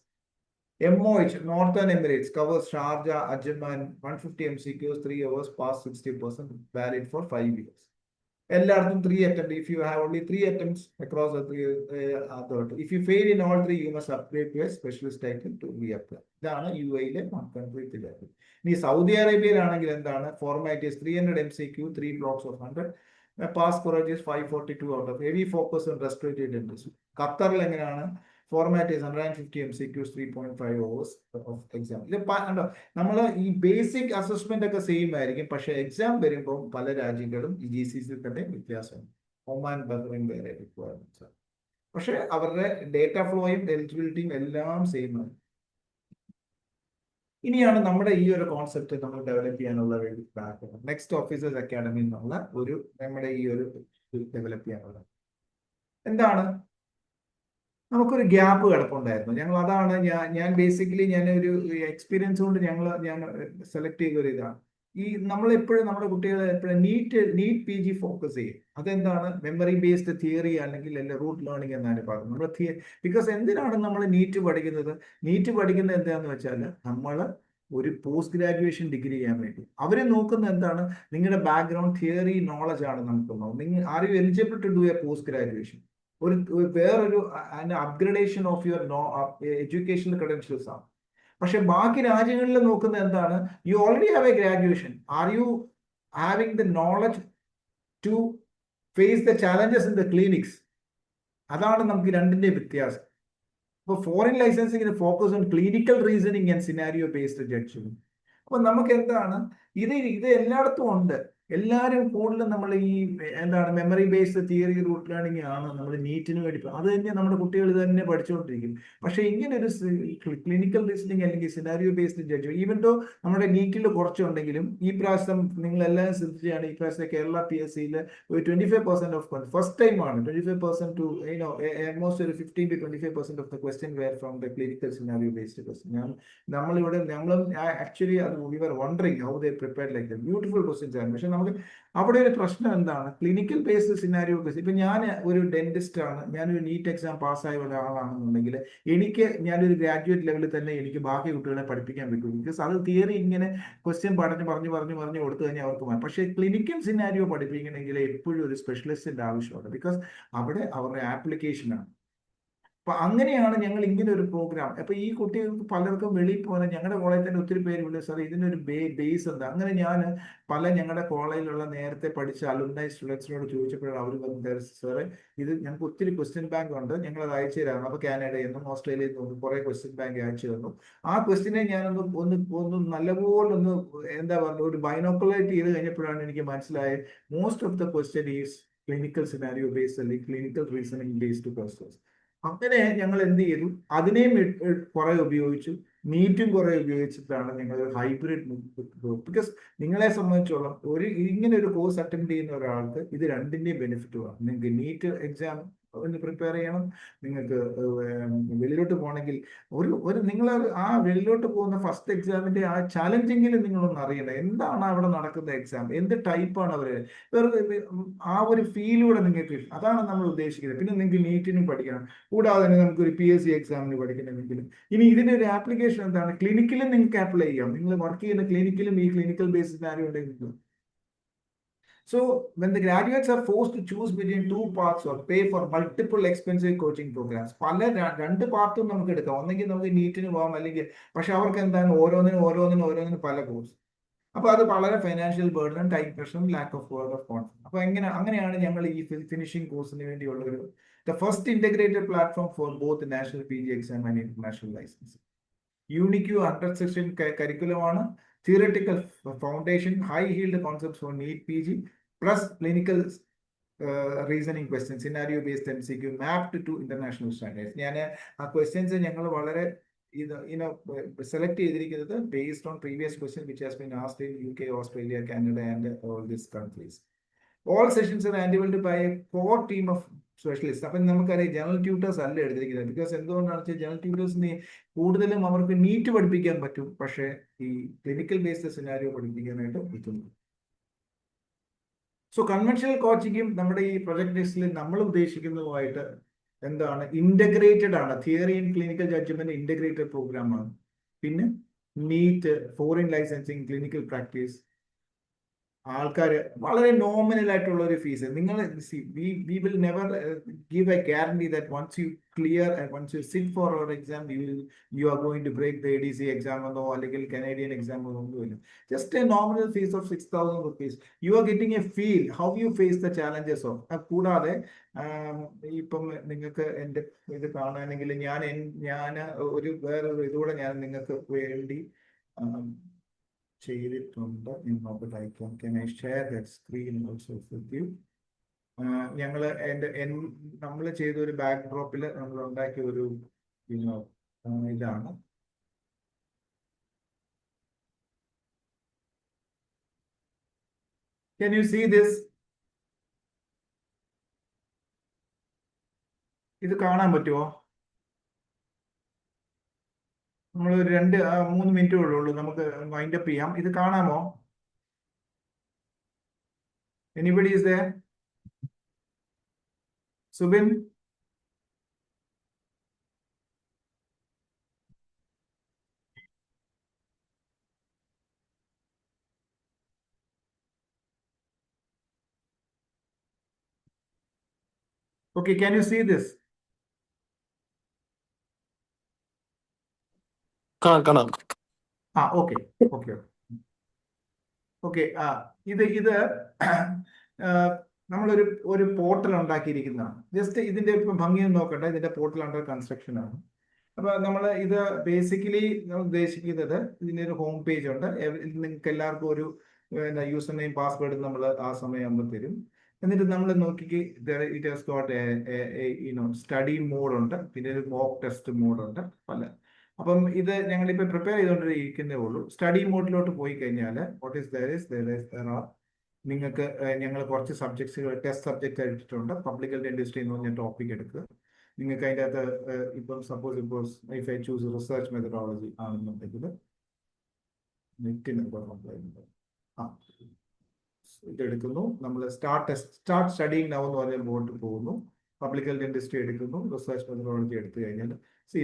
MOH Northern Emirates covers Sharjah, Ajman, 150 MCQs 3 hours, pass 60%, valid for 5 years. എല്ലായിടത്തും 3 attempts. If you have only 3 attempts across the 3 if you fail in all 3, you must upgrade to a specialist title to reapply. ഇതാണ് UAE-ലെ 1 country 3 attempts. ഇനി സൗദി അറേബ്യയിലാണെങ്കിൽ എന്താണ് format? 300 MCQ, 3 blocks of 100. Pass courage is 542 out of heavy focus on respiratory dentistry. ഖത്തറിൽ എങ്ങനെയാണ്? Format is 150 MCQs, 3.5 hours of exam. ഇത് നമ്മൾ ഈ ബേസിക് അസസ്മെന്റ് ഒക്കെ സെയിം ആയിരിക്കും, പക്ഷെ എക്സാം വരുമ്പോൾ പല രാജ്യങ്ങളും ഈ GCC തന്നെ വ്യത്യാസമാണ്. ഒമാൻ, ബഹ്റൈൻ വേറെ റിക്വയർമെന്റ്സ് ആണ്, പക്ഷെ അവരുടെ ഡേറ്റ ഫ്ലോയും എലിജിബിലിറ്റിയും എല്ലാം സെയിം ആണ്. ഇനിയാണ് നമ്മുടെ ഈ ഒരു കോൺസെപ്റ്റ് നമ്മൾ ഡെവലപ്പ് ചെയ്യാനുള്ള വേണ്ടി നെക്സ്റ്റ് ഓഫീസേഴ്സ് അക്കാഡമി എന്നുള്ള ഒരു നമ്മുടെ ഈ ഒരു ഡെവലപ്പ് ചെയ്യാനുള്ള എന്താണ്, നമുക്കൊരു ഗ്യാപ്പ് കിടപ്പുണ്ടായിരുന്നു. അതാണ് ഞാൻ ബേസിക്കലി ഒരു എക്സ്പീരിയൻസ് കൊണ്ട് ഞാൻ സെലക്ട് ചെയ്ത ഒരു ഇതാണ്. ഈ നമ്മളെപ്പോഴും നമ്മുടെ കുട്ടികളെ എപ്പോഴും നീറ്റ് PG ഫോക്കസ് ചെയ്യും. അതെന്താണ്? മെമ്മറി ബേസ്ഡ് തിയറി അല്ലെങ്കിൽ റൂട്ട് ലേണിംഗ് എന്നാണ് പറയുന്നത്. നമ്മൾ ബിക്കോസ് എന്തിനാണ് നമ്മൾ നീറ്റ് പഠിക്കുന്നത്? നീറ്റ് പഠിക്കുന്നത് എന്താണെന്ന് വെച്ചാൽ നമ്മൾ ഒരു പോസ്റ്റ് ഗ്രാജുവേഷൻ ഡിഗ്രി ചെയ്യാൻ വേണ്ടി അവരെ നോക്കുന്ന എന്താണ്? നിങ്ങളുടെ ബാക്ക്ഗ്രൗണ്ട് തിയറി നോളജ് ആണ് നമുക്ക് നോക്കുന്നത്. Are you eligible to do a post graduation? വേറൊരു upgradation of your educational credentials ആണ്. പക്ഷെ ബാക്കി രാജ്യങ്ങളിൽ നോക്കുന്ന എന്താണ്? You already have a graduation, are you having the knowledge to face the challenges in the clinics? അതാണ് നമുക്ക് രണ്ടിന്റെ വ്യത്യാസം. അപ്പോൾ ഫോറിൻ ലൈസൻസിങ്ങിന് focus on clinical reasoning and scenario based judgement. അപ്പൊ നമുക്ക് എന്താണ് ഇത് എല്ലായിടത്തും ഉണ്ട്. എല്ലാവരും കൂടുതലും നമ്മൾ ഈ memory based theory rote learning ആണ് നമ്മൾ നീറ്റിന് വേണ്ടി. അത് തന്നെ നമ്മുടെ കുട്ടികൾ ഇത് തന്നെ പഠിച്ചുകൊണ്ടിരിക്കും. പക്ഷെ ഇങ്ങനെ ഒരു ക്ലിനിക്കൽ റീസണിങ് അല്ലെങ്കിൽ scenario based judgement even though നമ്മുടെ നീറ്റിൽ കുറച്ചുണ്ടെങ്കിലും ഈ പ്രാവശ്യം നിങ്ങളെല്ലാം ശ്രദ്ധിച്ചാണ് ഈ പ്രാവശ്യം കേരള PSCയിൽ ഒരു 25% ഓഫ് ഫസ്റ്റ് ടൈം ആണ് 25% ടു ഓൾമോസ്റ്റ് ഒരു 15 to 25% of the question were from the clinical scenario based question. നമ്മളും actually we were wondering how they prepared like the beautiful questions ആണ്. പക്ഷെ നമുക്ക് അവിടെ ഒരു പ്രശ്നം എന്താണ്, ക്ലിനിക്കൽ ബേസ്ഡ് സിനാരിയോ ബേസ്. ഇപ്പൊ ഞാൻ ഒരു ഡെന്റിസ്റ്റ് ആണ്, ഞാനൊരു നീറ്റ് എക്സാം പാസ്സായ ഒരാളാണെന്നുണ്ടെങ്കിൽ ഞാനൊരു ഗ്രാജുവേറ്റ് ലെവലിൽ തന്നെ എനിക്ക് ബാക്കി കുട്ടികളെ പഠിപ്പിക്കാൻ പറ്റും. ബിക്കോസ് അത് തിയറി ഇങ്ങനെ ക്വസ്റ്റ്യൻ പറഞ്ഞു കൊടുത്തു കഴിഞ്ഞാൽ അവർക്ക് മാറും. പക്ഷേ ക്ലിനിക്കൽ സിനാരിയോ പഠിപ്പിക്കണമെങ്കിൽ എപ്പോഴും ഒരു സ്പെഷ്യലിസ്റ്റിന്റെ ആവശ്യമുണ്ട്. ബിക്കോസ് അവിടെ അവരുടെ ആപ്ലിക്കേഷനാണ്. അപ്പൊ അങ്ങനെയാണ് ഞങ്ങൾ ഇങ്ങനെ ഒരു പ്രോഗ്രാം. അപ്പൊ ഈ കുട്ടികൾക്ക് പലർക്കും വെളിയിൽ പോകാൻ ഞങ്ങളുടെ കോളേജിൽ തന്നെ ഒത്തിരി പേര് വിളിച്ചു, സാർ ഇതിനൊരു ബേസ് എന്താ. അങ്ങനെ ഞാൻ ഞങ്ങളുടെ കോളേജിലുള്ള നേരത്തെ പഠിച്ച അലുമിനി സ്റ്റുഡൻസിനോട് ചോദിച്ചപ്പോഴാണ് അവർ പറഞ്ഞത്, സാറേ ഇത് ഞങ്ങൾക്ക് ഒത്തിരി ക്വസ്റ്റ്യൻ ബാങ്ക് ഉണ്ട്, ഞങ്ങൾ അത് അയച്ചു തരാം. അപ്പൊ കാനഡയിൽ നിന്നും ഓസ്ട്രേലിയയിൽ നിന്നും കുറെ ക്വസ്റ്റ്യൻ ബാങ്ക് അയച്ചു തന്നു. ആ ക്വസ്റ്റ്യനെ ഞാനൊന്ന് ഒന്ന് നല്ലപോലെ ഒന്ന് എന്താ പറയുക ഒരു ബൈനോക്കുലേറ്റ് ചെയ്ത് കഴിഞ്ഞപ്പോഴാണ് എനിക്ക് മനസ്സിലായത് most of the question is clinical scenario based അല്ലെങ്കിൽ ക്ലിനിക്കൽ റീസണിംഗ് ബേസ്ഡ് ക്വസ്റ്റ്യൻസ്. അങ്ങനെ ഞങ്ങൾ എന്ത് ചെയ്തു, അതിനെയും കുറെ ഉപയോഗിച്ചു, നീറ്റും കുറെ ഉപയോഗിച്ചിട്ടാണ് ഞങ്ങൾ ഒരു ഹൈബ്രിഡ്. ബിക്കോസ് നിങ്ങളെ സംബന്ധിച്ചോളം ഇങ്ങനെ ഒരു കോഴ്സ് അറ്റൻഡ് ചെയ്യുന്ന ഒരാൾക്ക് ഇത് രണ്ടിന്റെയും ബെനിഫിറ്റ് വേണം. നിങ്ങൾക്ക് നീറ്റ് എക്സാം പ്രിപ്പയർ ചെയ്യണം, നിങ്ങൾക്ക് വെളിയിലോട്ട് പോകണമെങ്കിൽ നിങ്ങൾ ആ വെളിയിലോട്ട് പോകുന്ന ഫസ്റ്റ് എക്സാമിന്റെ ആ ചാലഞ്ചെങ്കിലും നിങ്ങളൊന്ന് അറിയണം, എന്താണ് അവിടെ നടക്കുന്ന എക്സാം, എന്ത് ടൈപ്പാണ് അവർ, വെറുതെ ആ ഒരു ഫീലൂടെ നിങ്ങൾക്ക്, അതാണ് നമ്മൾ ഉദ്ദേശിക്കുന്നത്. പിന്നെ നിങ്ങൾക്ക് നീറ്റിനും പഠിക്കണം, കൂടാതെ തന്നെ നമുക്ക് ഒരു PSC എക്സാമിന് പഠിക്കണമെങ്കിലും ഇനി ഇതിന്റെ ഒരു ആപ്ലിക്കേഷൻ എന്താണ്, ക്ലിനിക്കലും നിങ്ങൾക്ക് അപ്ലൈ ചെയ്യാം. നിങ്ങൾ വർക്ക് ചെയ്യുന്ന ക്ലിനിക്കലും ഈ ക്ലിനിക്കൽ ബേസിസ് ആരും ഉണ്ടെങ്കിൽ. So when the graduates are forced to choose between two paths or pay for multiple expensive coaching programs, പല രണ്ട് പാർട്ടും നമുക്ക് എടുക്കാം. ഒന്നെങ്കിൽ നമുക്ക് നീറ്റിന് പോകാം, അല്ലെങ്കിൽ പക്ഷെ അവർക്ക് എന്താണ് ഓരോന്നിനും പല കോഴ്സ്. അപ്പൊ അത് വളരെ ഫൈനാൻഷ്യൽ ബേർഡനും ടൈം പ്രഷറും lack of word of confidence. അപ്പൊ അങ്ങനെയാണ് ഞങ്ങൾ ഈ ഫിനിഷിംഗ് കോഴ്സിന് വേണ്ടിയുള്ള the first integrated platform for both the national PG exam and international licensing. UniQ 100-session curriculum ആണ്. Theoretical foundation, high yield concepts for NEET PG, plus clinical reasoning questions, scenario based MCQ mapped to international standards. ഞാൻ ആ ക്വസ്റ്റ്യൻസ് ഞങ്ങൾ വളരെ സെലക്ട് ചെയ്തിരിക്കുന്നത് based on previous questions which has been asked in UK, Australia, Canada and all these countries. All sessions are handled by a core team of specialist. അപ്പം നമുക്കറിയാം ജനറൽ ട്യൂട്ടേഴ്സ് അല്ല എടുത്തിരിക്കുന്നത്. ബിക്കോസ് എന്തുകൊണ്ടാണെന്ന് വെച്ചാൽ ജനറൽ ട്യൂട്ടേഴ്സിന് കൂടുതലും അവർക്ക് നീറ്റ് പഠിപ്പിക്കാൻ പറ്റും, പക്ഷേ ഈ ക്ലിനിക്കൽ ബേസ്ഡ് സിനാരിയോ പഠിപ്പിക്കാനായിട്ട് പറ്റുന്നു. സോ കൺവെൻഷണൽ കോച്ചിങ്ങും നമ്മുടെ ഈ പ്രൊജക്ട് ലിസ്റ്റിൽ നമ്മൾ ഉദ്ദേശിക്കുന്നതുമായിട്ട് എന്താണ്, ഇന്റഗ്രേറ്റഡ് ആണ്. Theory and clinical judgement integrated പ്രോഗ്രാമാണ്. പിന്നെ NEET, foreign licensing, clinical practice, ആൾക്കാർ വളരെ നോമിനൽ ആയിട്ടുള്ള ഒരു ഫീസ്. നിങ്ങൾ we will never give a guarantee that once you clear and once you sit for our exam you are going to break the ADC exam എന്നോ അല്ലെങ്കിൽ Canadian exam ഒന്നുമില്ല. Just a nominal fees of 6,000 rupees. You are getting a feel how you face the challenges of. കൂടാതെ ഇപ്പം നിങ്ങൾക്ക് എൻ്റെ ഇത് കാണാനെങ്കിൽ ഞാൻ ഒരു വേറൊരു ഇതുകൂടെ ഞാൻ നിങ്ങൾക്ക് വേണ്ടി ചെയ്തിട്ടുണ്ട്. Can I share that screen also with you? ഞങ്ങൾ നമ്മൾ ചെയ്ത ഒരു ബാക്ക് ഡ്രോപ്പിൽ നമ്മൾ ഉണ്ടാക്കിയ ഒരു ഇതാണ്. Can you see this? ഇത് കാണാൻ പറ്റുമോ? നമ്മൾ ഒരു 2-3 മിനിറ്റ് ഉള്ളൂ, നമുക്ക് വൈൻഡ് അപ്പ് ചെയ്യാം. ഇത് കാണാമോ? Anybody is there? Subin? Okay, can you see this? കാണാം. Okay. ഇത് നമ്മളൊരു പോർട്ടൽ ഉണ്ടാക്കിയിരിക്കുന്നതാണ്. ജസ്റ്റ് ഇതിന്റെ ഇപ്പം ഭംഗിയൊന്നും നോക്കണ്ട, ഇതിന്റെ പോർട്ടൽ അണ്ടർ കൺസ്ട്രക്ഷൻ ആണ്. അപ്പൊ നമ്മൾ ഇത് ബേസിക്കലി ഉദ്ദേശിക്കുന്നത് ഇതിന്റെ ഒരു ഹോം പേജ് ഉണ്ട്. നിങ്ങൾക്ക് എല്ലാവർക്കും ഒരു യൂസർ നെയിം പാസ്വേഡ് നമ്മൾ ആ സമയമാകുമ്പോൾ തരും. എന്നിട്ട് നമ്മൾ നോക്കിക്ക് it has got study mode ഉണ്ട്, പിന്നെ ഒരു മോക്ക് ടെസ്റ്റ് മോഡ് ഉണ്ട് പല. അപ്പം ഇത് ഞങ്ങളിപ്പോൾ പ്രിപ്പയർ ചെയ്തുകൊണ്ടിരിക്കുന്നേ ഉള്ളൂ. സ്റ്റഡി മോഡിലോട്ട് പോയി കഴിഞ്ഞാൽ വാട്ട് ഈസ് ദർ നിങ്ങൾക്ക് ഞങ്ങൾ കുറച്ച് സബ്ജക്ട്സുകൾ ടെസ്റ്റ് സബ്ജക്റ്റ് എടുത്തിട്ടുണ്ട്. പബ്ലിക് ഹെൽത്ത് ഇൻഡസ്ട്രി എന്ന് പറഞ്ഞ ടോപ്പിക് എടുക്കുക. നിങ്ങൾക്ക് അതിൻ്റെ അകത്ത് ഇപ്പം suppose if I choose research methodology ആണെന്നുണ്ടെങ്കിൽ നെറ്റിന് ഇതെടുക്കുന്നു, നമ്മൾ സ്റ്റാർട്ട് സ്റ്റഡിങ് നൗ എന്ന് പറഞ്ഞ ബോർഡ് പോകുന്നു, പബ്ലിക് ഹെൽത്ത് ഡെന്റിസ്ട്രി എടുക്കുന്നു, റിസർച്ച് മെത്തഡോളജി എടുത്തു കഴിഞ്ഞാൽ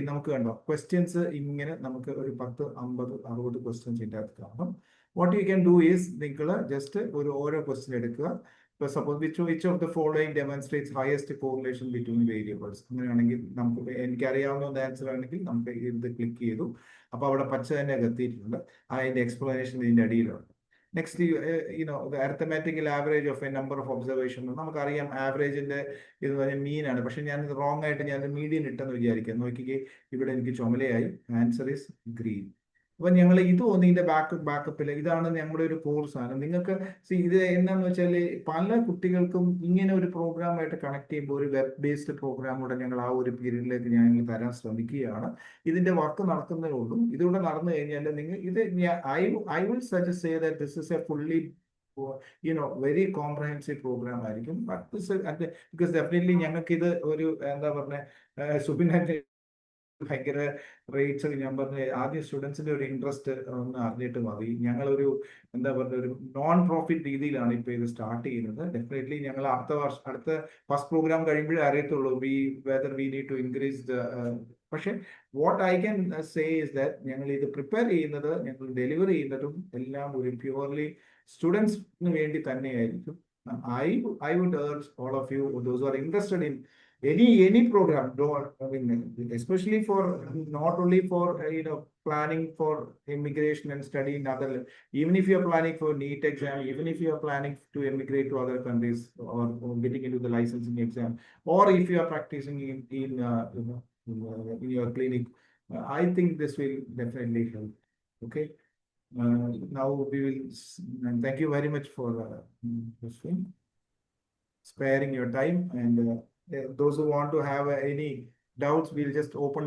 നമുക്ക് കണ്ടോ ക്വസ്റ്റ്യൻസ് ഇങ്ങനെ നമുക്ക് ഒരു 10, 50, 60 ക്വസ്റ്റ്യൻസ് ഇതിൻ്റെ അകത്ത് കാണും. What you can do is നിങ്ങൾ ജസ്റ്റ് ഓരോ ക്വസ്റ്റ്യൻ എടുക്കുക. ഇപ്പോൾ suppose which of the following demonstrates highest correlation between variables, അങ്ങനെയാണെങ്കിൽ നമുക്ക് എനിക്കറിയാവുന്ന ആൻസർ ആണെങ്കിൽ നമുക്ക് ഇത് ക്ലിക്ക് ചെയ്തു. അപ്പോൾ അവിടെ പച്ച തന്നെ എത്തിയിട്ടുണ്ട്, അതിൻ്റെ എക്സ്പ്ലനേഷൻ ഇതിൻ്റെ അടിയിലുണ്ട്. Next arithmetical average of a number of observation, നമുക്കറിയാം ആവറേജിന്റെ ഇത് പറഞ്ഞാൽ മീൻ ആണ്, പക്ഷെ ഞാൻ റോങ് ആയിട്ട് ഞാൻ മീഡിയൻ ഇട്ടെന്ന് വിചാരിക്കാം. നോക്കിക്കേ, ഇവിടെ എനിക്ക് ചുമലയായി, ആൻസർ ഈസ് ഗ്രീൻ. അപ്പൊ ഞങ്ങൾ ഇത് ഇതിന്റെ ബാക്കപ്പിൽ ഇതാണ് ഞങ്ങളുടെ ഒരു കോഴ്സാണ്. നിങ്ങൾക്ക് ഇത് എന്താന്ന് വെച്ചാൽ പല കുട്ടികൾക്കും ഇങ്ങനെ ഒരു പ്രോഗ്രാമായിട്ട് കണക്ട് ചെയ്യുമ്പോൾ ഒരു വെബ് ബേസ്ഡ് പ്രോഗ്രാം കൂടെ ഞങ്ങൾ ആ ഒരു പീരീഡിലേക്ക് ഞങ്ങൾ തരാൻ ശ്രമിക്കുകയാണ്. ഇതിന്റെ വർക്ക് നടക്കുന്നതേ ഉള്ളൂ. ഇതിലൂടെ നടന്നു കഴിഞ്ഞാൽ നിങ്ങൾ ഇത് I will suggest say that this is a fully very comprehensive programme ആയിരിക്കും. ബിക്കോസ് ഡെഫിനറ്റ്ലി ഞങ്ങൾക്ക് ഇത് ഒരു എന്താ പറഞ്ഞ സുബിനാന്റെ ഭയങ്കര റേറ്റ്സ് ഞാൻ പറഞ്ഞ ആദ്യം സ്റ്റുഡൻസിന്റെ ഒരു ഇൻട്രസ്റ്റ് ഒന്ന് അറിഞ്ഞിട്ട് മതി. ഞങ്ങളൊരു എന്താ പറയുക ഒരു നോൺ പ്രോഫിറ്റ് രീതിയിലാണ് ഇപ്പൊ ഇത് സ്റ്റാർട്ട് ചെയ്യുന്നത്. ഡെഫിനറ്റ്ലി ഞങ്ങൾ അടുത്ത ഫസ്റ്റ് പ്രോഗ്രാം കഴിയുമ്പോഴേ അറിയത്തുള്ളൂ whether we need to increase the. പക്ഷെ what I can say is that ഞങ്ങൾ ഇത് പ്രിപ്പയർ ചെയ്യുന്നത്, ഞങ്ങൾ ഡെലിവർ ചെയ്യുന്നതും എല്ലാം ഒരു പ്യുവർലി സ്റ്റുഡൻസിന് വേണ്ടി തന്നെയായിരിക്കും. I would urge all of you, those who are interested in any program, especially for not only for planning for immigration and study in other, even if you are planning for NEET exam, even if you are planning to immigrate to other countries or getting into the licensing exam, or if you are practicing in your clinic, I think this will definitely help. Okay. Now we will thank you very much for sparing your time, and those who want to have any doubts, we'll just open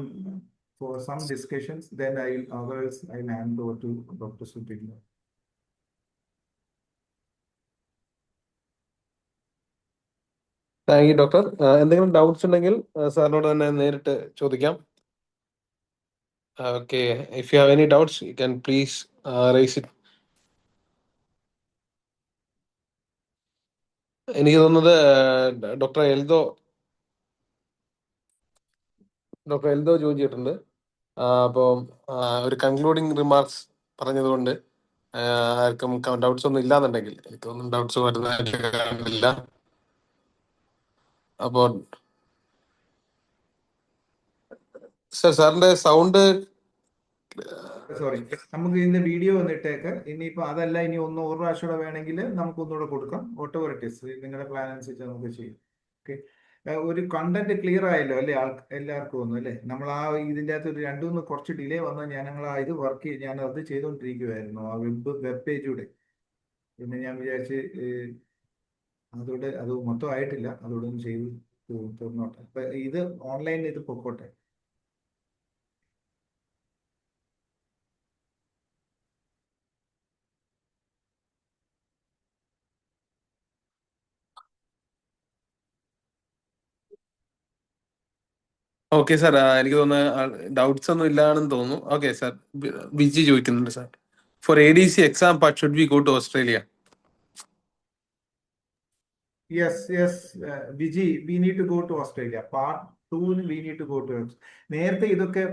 for some discussions. Then I'll hand over to Dr. Supin. Thank you doctor. എന്തെങ്കിലും ഡൗട്ട്സ് ഉണ്ടെങ്കിൽ സാറിനോട് തന്നെ നേരിട്ട് ചോദിക്കാം. Okay, if you have any doubts you can please raise it. എനിക്ക് തോന്നുന്നത് ഡോക്ടർ എൽദോ ജോയിൻ ചെയ്തിട്ടുണ്ട്. അപ്പോൾ ഒരു കൺക്ലൂഡിങ് റിമാർക്സ് പറഞ്ഞതുകൊണ്ട് ആർക്കും ഡൗട്ട്സ് ഒന്നും ഇല്ലാന്നുണ്ടെങ്കിൽ, എനിക്കൊന്നും ഡൗട്ട്സ് വരുന്നതായിട്ട് കാണുന്നില്ല. അപ്പോൾ സാറിന്റെ സൗണ്ട് സോറി, നമുക്ക് ഇതിന്റെ വീഡിയോ വന്നിട്ടേക്ക്. ഇനിയിപ്പോ അതല്ല, ഇനി ഒരു പ്രാവശ്യം വേണമെങ്കിൽ നമുക്ക് ഒന്നുകൂടെ കൊടുക്കാം. ഓട്ടോവറിറ്റീസ് നിങ്ങളുടെ പ്ലാൻ അനുസരിച്ച് നമുക്ക് ചെയ്യും. ഓക്കെ, ഒരു കണ്ടന്റ് ക്ലിയർ ആയല്ലോ അല്ലേ എല്ലാവർക്കും ഒന്നും അല്ലേ? നമ്മൾ ഇതിൻ്റെ അകത്ത് ഒരു 2-3 കുറച്ച് ഡിലേ വന്നാൽ ഞങ്ങൾ ഇത് ഞാൻ അത് ചെയ്തുകൊണ്ടിരിക്കുവായിരുന്നു, ആ വെബ് പേജൂടെ. പിന്നെ ഞാൻ വിചാരിച്ച് അതോടെ അത് മൊത്തം ആയിട്ടില്ല, അതോടെ ഒന്ന് ചെയ്ത് തീർന്നോട്ടെ. അപ്പൊ ഇത് ഓൺലൈനിൽ ഇത് പൊക്കോട്ടെ. ഓക്കെ സാർ, എനിക്ക് തോന്നുന്നു ഡൗട്ട്സ് ഒന്നും ഇല്ലാണെന്ന് തോന്നുന്നു. ഓക്കെ സാർ, വിജി ചോദിക്കുന്നുണ്ട് sir, for ADC exam part should we go to Australia? Yes, Viji, we need to go to Australia. Part 2 we need to go to. നേരത്തെ ഇതൊക്കെ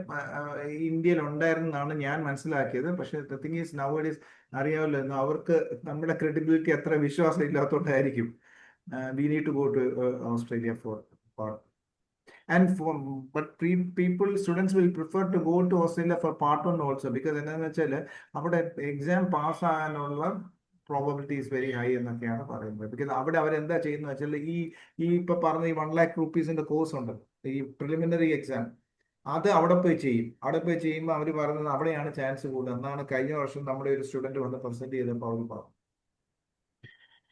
ഇന്ത്യയിൽ ഉണ്ടായിരുന്നാണ് ഞാൻ മനസ്സിലാക്കിയത്. പക്ഷെ the thing is nowadays അറിയാമല്ലോ, അവർക്ക് നമ്മുടെ ക്രെഡിബിലിറ്റി അത്ര വിശ്വാസം ഇല്ലാത്തതുകൊണ്ടായിരിക്കും. We need to go to Australia for part. But students will prefer to go to Australia for part 1 also, because എന്താണെന്ന് വെച്ചാൽ അവിടെ എക്സാം പാസ് ആകാനുള്ള പ്രോബബിലിറ്റി ഈസ് വെരി ഹൈ എന്നൊക്കെയാണ് പറയുന്നത്. ബിക്കോസ് അവിടെ അവരെന്താ ചെയ്യുന്നത് വെച്ചാൽ ഈ ഇപ്പൊ പറഞ്ഞ ഈ 1 lakh rupees കോഴ്സ് ഉണ്ട്, ഈ പ്രിലിമിനറി എക്സാം, അത് അവിടെ പോയി ചെയ്യും. അവിടെ പോയി ചെയ്യുമ്പോൾ അവർ പറയുന്നത് അവിടെയാണ് ചാൻസ് കൂടുതൽ എന്നാണ് കഴിഞ്ഞ വർഷം നമ്മുടെ ഒരു സ്റ്റുഡന്റ് വന്ന് പ്രസന്റ് ചെയ്തപ്പോൾ അവർ പറഞ്ഞു.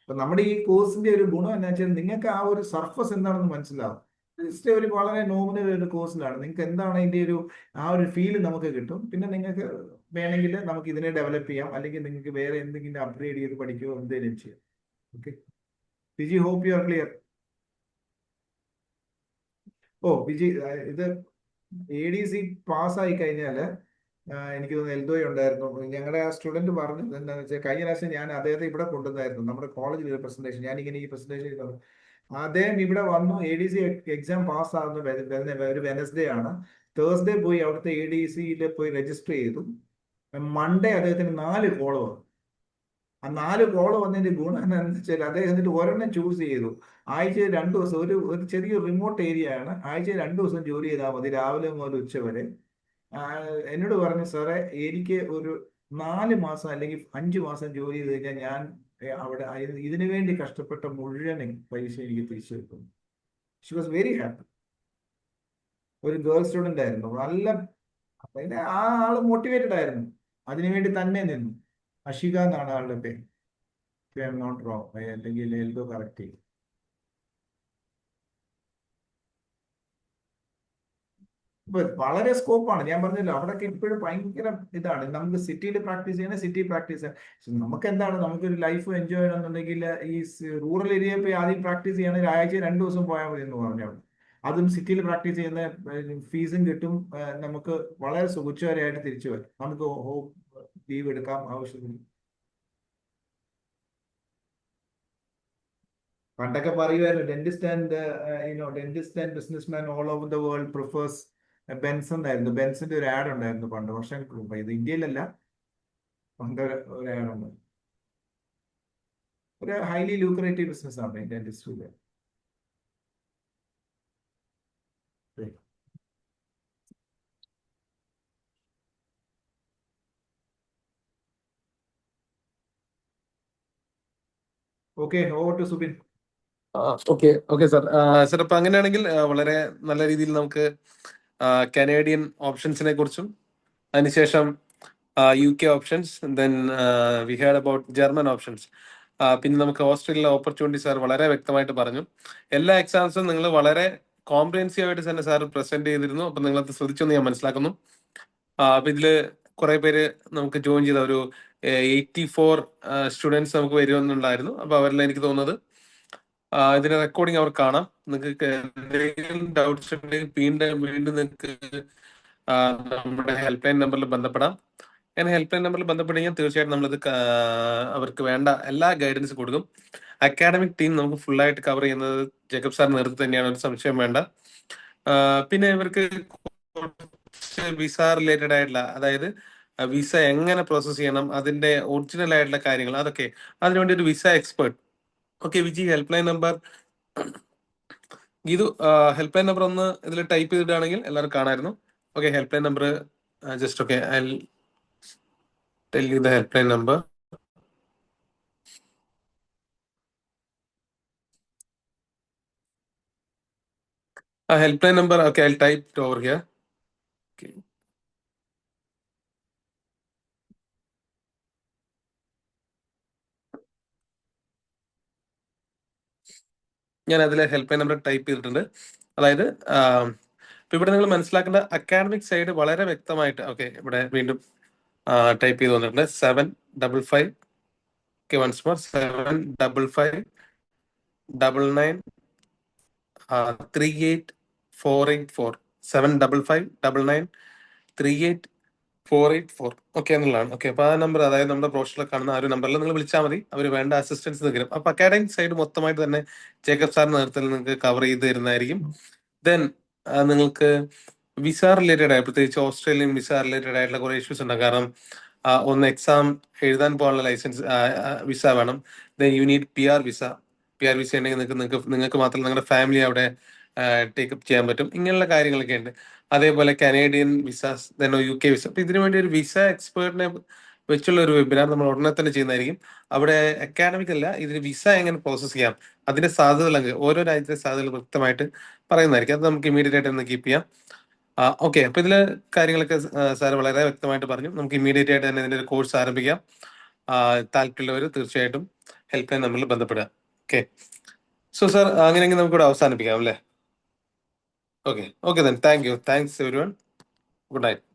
അപ്പൊ നമ്മുടെ ഈ കോഴ്സിന്റെ ഒരു ഗുണം എന്താ വെച്ചാൽ നിങ്ങൾക്ക് ആ ഒരു സർഫസ് എന്താണെന്ന് മനസ്സിലാവും. ജസ്റ്റ് ഒരു വളരെ നോമിനൽ ഒരു കോഴ്സിലാണ് നിങ്ങൾക്ക് എന്താണ് അതിന്റെ ആ ഒരു ഫീല് നമുക്ക് കിട്ടും. പിന്നെ നിങ്ങൾക്ക് വേണമെങ്കിൽ നമുക്ക് ഇതിനെ ഡെവലപ്പ് ചെയ്യാം, അല്ലെങ്കിൽ നിങ്ങൾക്ക് വേറെ എന്തെങ്കിലും അപ്ഗ്രേഡ് ചെയ്ത് പഠിക്കുകയോ എന്തെങ്കിലും ചെയ്യാം. Okay Viji, hope you are clear. Viji, ഇത് ADC പാസ്സായി കഴിഞ്ഞാൽ എനിക്ക് തോന്നുന്നു എൽദോയ ഉണ്ടായിരുന്നു. ഞങ്ങളുടെ ആ സ്റ്റുഡന്റ് പറഞ്ഞത് എന്താണെന്ന് വെച്ചാൽ കഴിഞ്ഞ പ്രാവശ്യം ഞാൻ അദ്ദേഹത്തെ ഇവിടെ കൊണ്ടുവന്നായിരുന്നു നമ്മുടെ കോളേജിൽ ഒരു പ്രസന്റേഷൻ. ഞാനിങ്ങനെ ഈ പ്രസന്റേഷൻ ചെയ്തത് അദ്ദേഹം ഇവിടെ വന്നു. ADC എക്സാം പാസ് ആകുന്ന ഒരു വെനസ്ഡേ ആണ്. തേഴ്സ്ഡേ പോയി അവിടുത്തെ ADCയിൽ പോയി രജിസ്റ്റർ ചെയ്തു. മൺഡേ അദ്ദേഹത്തിന് 4 കോള് വന്നു. ആ 4 കോള് വന്നതിന്റെ ഗുണം എന്താണെന്ന് വെച്ചാൽ അദ്ദേഹം എന്നിട്ട് ഒരെണ്ണം ചൂസ് ചെയ്തു. ആഴ്ചയിൽ 2 ദിവസം ഒരു ചെറിയ റിമോട്ട് ഏരിയ ആണ്. ആഴ്ചയിൽ 2 ദിവസം ജോലി ചെയ്താൽ മതി, രാവിലെ മുതൽ ഉച്ച വരെ. എന്നോട് പറഞ്ഞു, സാറേ എനിക്ക് ഒരു 4 മാസം അല്ലെങ്കിൽ 5 മാസം ജോലി ചെയ്ത് കഴിഞ്ഞാൽ ഞാൻ അവിടെ ഇതിനു വേണ്ടി കഷ്ടപ്പെട്ട മുഴുവൻ പൈസ എനിക്ക് തിരിച്ചു കിട്ടും. She was very happy. ഒരു ഗേൾ സ്റ്റുഡന്റ് ആയിരുന്നു. നല്ല പിന്നെ ആ ആള് മോട്ടിവേറ്റഡ് ആയിരുന്നു, അതിനുവേണ്ടി തന്നെ നിന്നു. അഷിക എന്നാണ് ആളുടെ പേര്, ഐ എം നോട്ട് റോങ്, അല്ലെങ്കിൽ എൽദോ കറക്റ്റ് ചെയ്യും. ഇപ്പൊ വളരെ സ്കോപ്പാണ്. ഞാൻ പറഞ്ഞല്ലോ, അവിടെയൊക്കെ ഇപ്പോഴും ഭയങ്കര ഇതാണ്. നമുക്ക് സിറ്റിയിൽ പ്രാക്ടീസ് ചെയ്യണം, സിറ്റി പ്രാക്ടീസ്. നമുക്ക് എന്താണ്, നമുക്കൊരു ലൈഫ് എൻജോയ് ചെയ്യണമെന്നുണ്ടെങ്കിൽ ഈ റൂറൽ ഏരിയയിൽ പോയി ആദ്യം പ്രാക്ടീസ് ചെയ്യണമെങ്കിൽ ആഴ്ച 2 ദിവസം പോയാൽ മതി എന്ന് പറഞ്ഞു. അതും സിറ്റിയിൽ പ്രാക്ടീസ് ചെയ്യുന്ന ഫീസും കിട്ടും. നമുക്ക് വളരെ സുഖകരമായിട്ട് തിരിച്ചു വരും. നമുക്ക് ലീവ് എടുക്കാം ആവശ്യത്തിന്. പണ്ടൊക്കെ പറയുമായിരുന്നു dentist and businessman all over the world prefers Benson ആയിരുന്നു. ബെൻസിന്റെ ഒരു ആഡ് ഉണ്ടായിരുന്നു പണ്ട്, വർഷങ്ങൾക്ക് മുമ്പ്. ഇത് ഇന്ത്യയിലല്ല, പണ്ട് ഒരു ആഡ് ഉണ്ട്. ഒരു ഹൈലി ലൂക്രേറ്റീവ് ബിസിനസ് ആണ് ഡെന്റിസ്റ്റില്. Okay, over to Subin. Okay okay sir. Sir അപ്പൊ അങ്ങനെയാണെങ്കിൽ വളരെ നല്ല രീതിയിൽ നമുക്ക് കനേഡിയൻ ഓപ്ഷൻസിനെ കുറിച്ചും അതിനുശേഷം UK options, then we heard about German options, പിന്നെ നമുക്ക് ഓസ്ട്രേലിയയിലെ ഓപ്പർച്യൂണിറ്റി സാർ വളരെ വ്യക്തമായിട്ട് പറഞ്ഞു. എല്ലാ എക്സാംസും നിങ്ങൾ വളരെ കോംപ്രിഹെൻസീവ് ആയിട്ട് തന്നെ സാർ പ്രസന്റ് ചെയ്തിരുന്നു. അപ്പൊ നിങ്ങളത് ശ്രദ്ധിച്ചെന്ന് ഞാൻ മനസ്സിലാക്കുന്നു. അപ്പൊ ഇതില് കുറെ പേര് നമുക്ക് ജോയിൻ ചെയ്ത ഒരു 84 സ്റ്റുഡൻസ് നമുക്ക് വരുമെന്നുണ്ടായിരുന്നു. അപ്പൊ അവരെല്ലാം എനിക്ക് തോന്നുന്നത് ഇതിന്റെ റെക്കോർഡിംഗ് അവർ കാണാം. നിങ്ങൾക്ക് എന്തെങ്കിലും ഡൗട്ട്സ് ഉണ്ടെങ്കിൽ വീണ്ടും നിങ്ങൾക്ക് നമ്മുടെ ഹെൽപ്പ് ലൈൻ നമ്പറിൽ ബന്ധപ്പെടാം. അങ്ങനെ ഹെൽപ്പ് ലൈൻ നമ്പറിൽ ബന്ധപ്പെടുകയും തീർച്ചയായിട്ടും നമ്മളത് അവർക്ക് വേണ്ട എല്ലാ ഗൈഡൻസ് കൊടുക്കും. അക്കാഡമിക് ടീം നമുക്ക് ഫുൾ ആയിട്ട് കവർ ചെയ്യുന്നത് ജേക്കബ് സാർ നേതൃത്വം തന്നെയാണ്, ഒരു സംശയം വേണ്ട. പിന്നെ ഇവർക്ക് വിസ റിലേറ്റഡ് ആയിട്ടുള്ള, അതായത് വിസ എങ്ങനെ പ്രോസസ് ചെയ്യണം, അതിന്റെ ഒറിജിനൽ ആയിട്ടുള്ള കാര്യങ്ങൾ, അതൊക്കെ അതിനുവേണ്ടി ഒരു visa expert. Okay Viji, help line number Geethu, help line number ഒന്ന് ഇതിൽ ടൈപ്പ് ചെയ്തിട്ടാണെങ്കിൽ എല്ലാവരും കാണായിരുന്നു. Okay, help line number just okay, I tell you the help line number. Help line number, okay, I type over here. ഞാൻ അതിലെ ഹെൽപ്പ് ലൈൻ നമ്പർ ടൈപ്പ് ചെയ്തിട്ടുണ്ട്. അതായത് ഇപ്പൊ ഇവിടെ നിങ്ങൾ മനസ്സിലാക്കേണ്ട അക്കാഡമിക് സൈഡ് വളരെ വ്യക്തമായിട്ട്, ഓക്കെ ഇവിടെ വീണ്ടും ടൈപ്പ് ചെയ്ത് വന്നിട്ടുണ്ട്. 755, ഓക്കെ വൺസ് മോർ, 755 99 38484, 755 99 38484, ഓക്കെ എന്നുള്ളതാണ്. ഓക്കെ, അപ്പൊ ആ നമ്പർ, അതായത് നമ്മുടെ ബ്രോഷറിൽ കാണുന്ന ആ ഒരു നമ്പറിൽ നിങ്ങൾ വിളിച്ചാൽ മതി, അവർ വേണ്ട അസിസ്റ്റൻസ് തരും. അപ്പൊ അക്കാഡമിക് സൈഡ് മൊത്തമായിട്ട് തന്നെ ജേക്കബ് സാറിന്റെ നേതൃത്വത്തിൽ നിങ്ങൾക്ക് കവർ ചെയ്ത് തരുന്നതായിരിക്കും. ദെൻ നിങ്ങൾക്ക് വിസ റിലേറ്റഡ് ആയി, പ്രത്യേകിച്ച് ഓസ്ട്രേലിയൻ വിസ റിലേറ്റഡ് ആയിട്ടുള്ള കുറെ ഇഷ്യൂസ് ഉണ്ടാകും. കാരണം ഒന്ന് എക്സാം എഴുതാൻ പോകാനുള്ള ലൈസൻസ് വിസ വേണം. Then you need PR visa. PR visa ഉണ്ടെങ്കിൽ നിങ്ങൾക്ക് മാത്രമല്ല നിങ്ങളുടെ ഫാമിലി അവിടെ ടേക്കപ്പ് ചെയ്യാൻ പറ്റും. ഇങ്ങനെയുള്ള കാര്യങ്ങളൊക്കെ ഉണ്ട്. അതേപോലെ Canadian visas, then UK visa. അപ്പൊ ഇതിനു വേണ്ടി ഒരു വിസ എക്സ്പേർട്ടിനെ വെച്ചുള്ള ഒരു വെബിനാർ നമ്മൾ ഉടനെ തന്നെ ചെയ്യുന്നതായിരിക്കും. അവിടെ അക്കാഡമിക് അല്ല, ഇതിന് വിസ എങ്ങനെ പ്രോസസ് ചെയ്യാം, അതിന്റെ സാധ്യതകൾ, ഓരോ രാജ്യത്തെ സാധ്യതകൾ വ്യക്തമായിട്ട് പറയുന്നതായിരിക്കും. അത് നമുക്ക് ഇമീഡിയറ്റ് ആയിട്ട് ഒന്ന് കീപ്പ് ചെയ്യാം. ഓക്കെ, അപ്പൊ ഇതില് കാര്യങ്ങളൊക്കെ സാർ വളരെ വ്യക്തമായിട്ട് പറഞ്ഞു. നമുക്ക് ഇമീഡിയറ്റ് ആയിട്ട് തന്നെ ഇതിന്റെ ഒരു കോഴ്സ് ആരംഭിക്കാം. താല്പര്യമുള്ളവർ തീർച്ചയായിട്ടും ഹെൽപ്പ് ലൈൻ നമ്പറിൽ ബന്ധപ്പെടുക. ഓക്കെ, സോ സാർ അങ്ങനെയെങ്കിൽ നമുക്ക് ഇവിടെ അവസാനിപ്പിക്കാം അല്ലേ? Okay, okay, thank you, thanks everyone, good night.